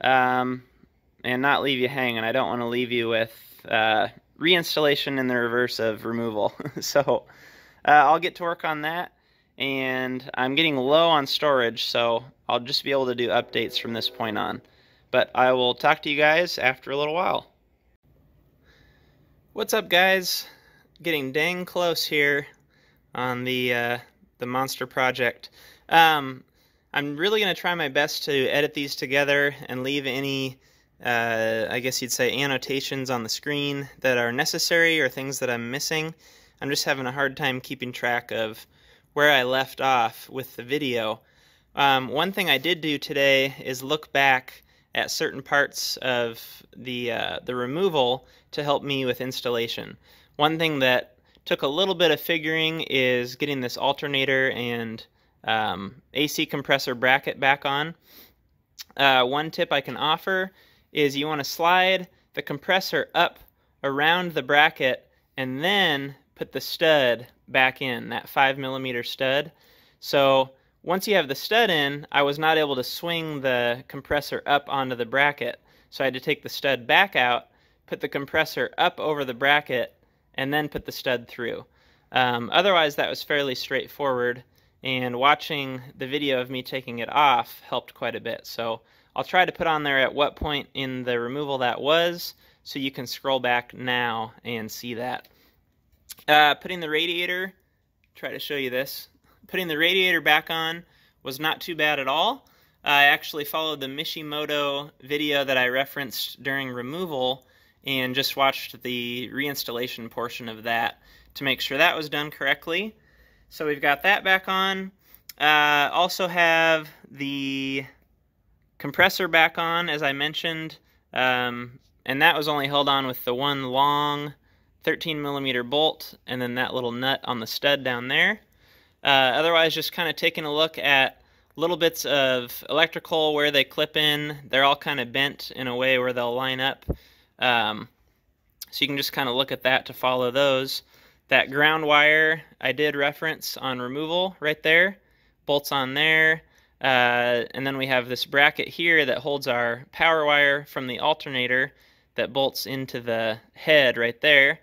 and not leave you hanging. I don't want to leave you with reinstallation in the reverse of removal. So I'll get to work on that, and I'm getting low on storage, so I'll just be able to do updates from this point on. But I will talk to you guys after a little while. What's up, guys? Getting dang close here on the monster project. I'm really going to try my best to edit these together and leave any, I guess you'd say, annotations on the screen that are necessary or things that I'm missing. I'm just having a hard time keeping track of where I left off with the video. One thing I did do today is look back at certain parts of the removal to help me with installation. One thing that took a little bit of figuring is getting this alternator and AC compressor bracket back on. One tip I can offer is you want to slide the compressor up around the bracket and then put the stud back in, that 5mm stud. So once you have the stud in, I was not able to swing the compressor up onto the bracket. So I had to take the stud back out, put the compressor up over the bracket, and then put the stud through. Otherwise that was fairly straightforward, and watching the video of me taking it off helped quite a bit. So I'll try to put on there at what point in the removal that was, so you can scroll back now and see that. Putting the radiator, try to show you this. Putting the radiator back on was not too bad at all. I actually followed the Mishimoto video that I referenced during removal and just watched the reinstallation portion of that to make sure that was done correctly. So we've got that back on. Also have the compressor back on, as I mentioned, and that was only held on with the one long 13mm bolt, and then that little nut on the stud down there. Otherwise, just kind of taking a look at little bits of electrical where they clip in. They're all kind of bent in a way where they'll line up. So you can just kind of look at that to follow those. That ground wire I did reference on removal right there. Bolts on there. And then we have this bracket here that holds our power wire from the alternator that bolts into the head right there.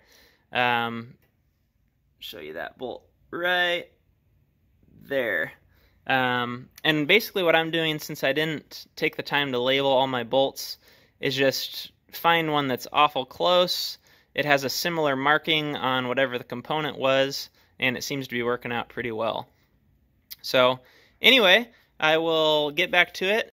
Show you that bolt right there. And basically what I'm doing, since I didn't take the time to label all my bolts, is just find one that's awful close. It has a similar marking on whatever the component was, and it seems to be working out pretty well. So anyway, I will get back to it.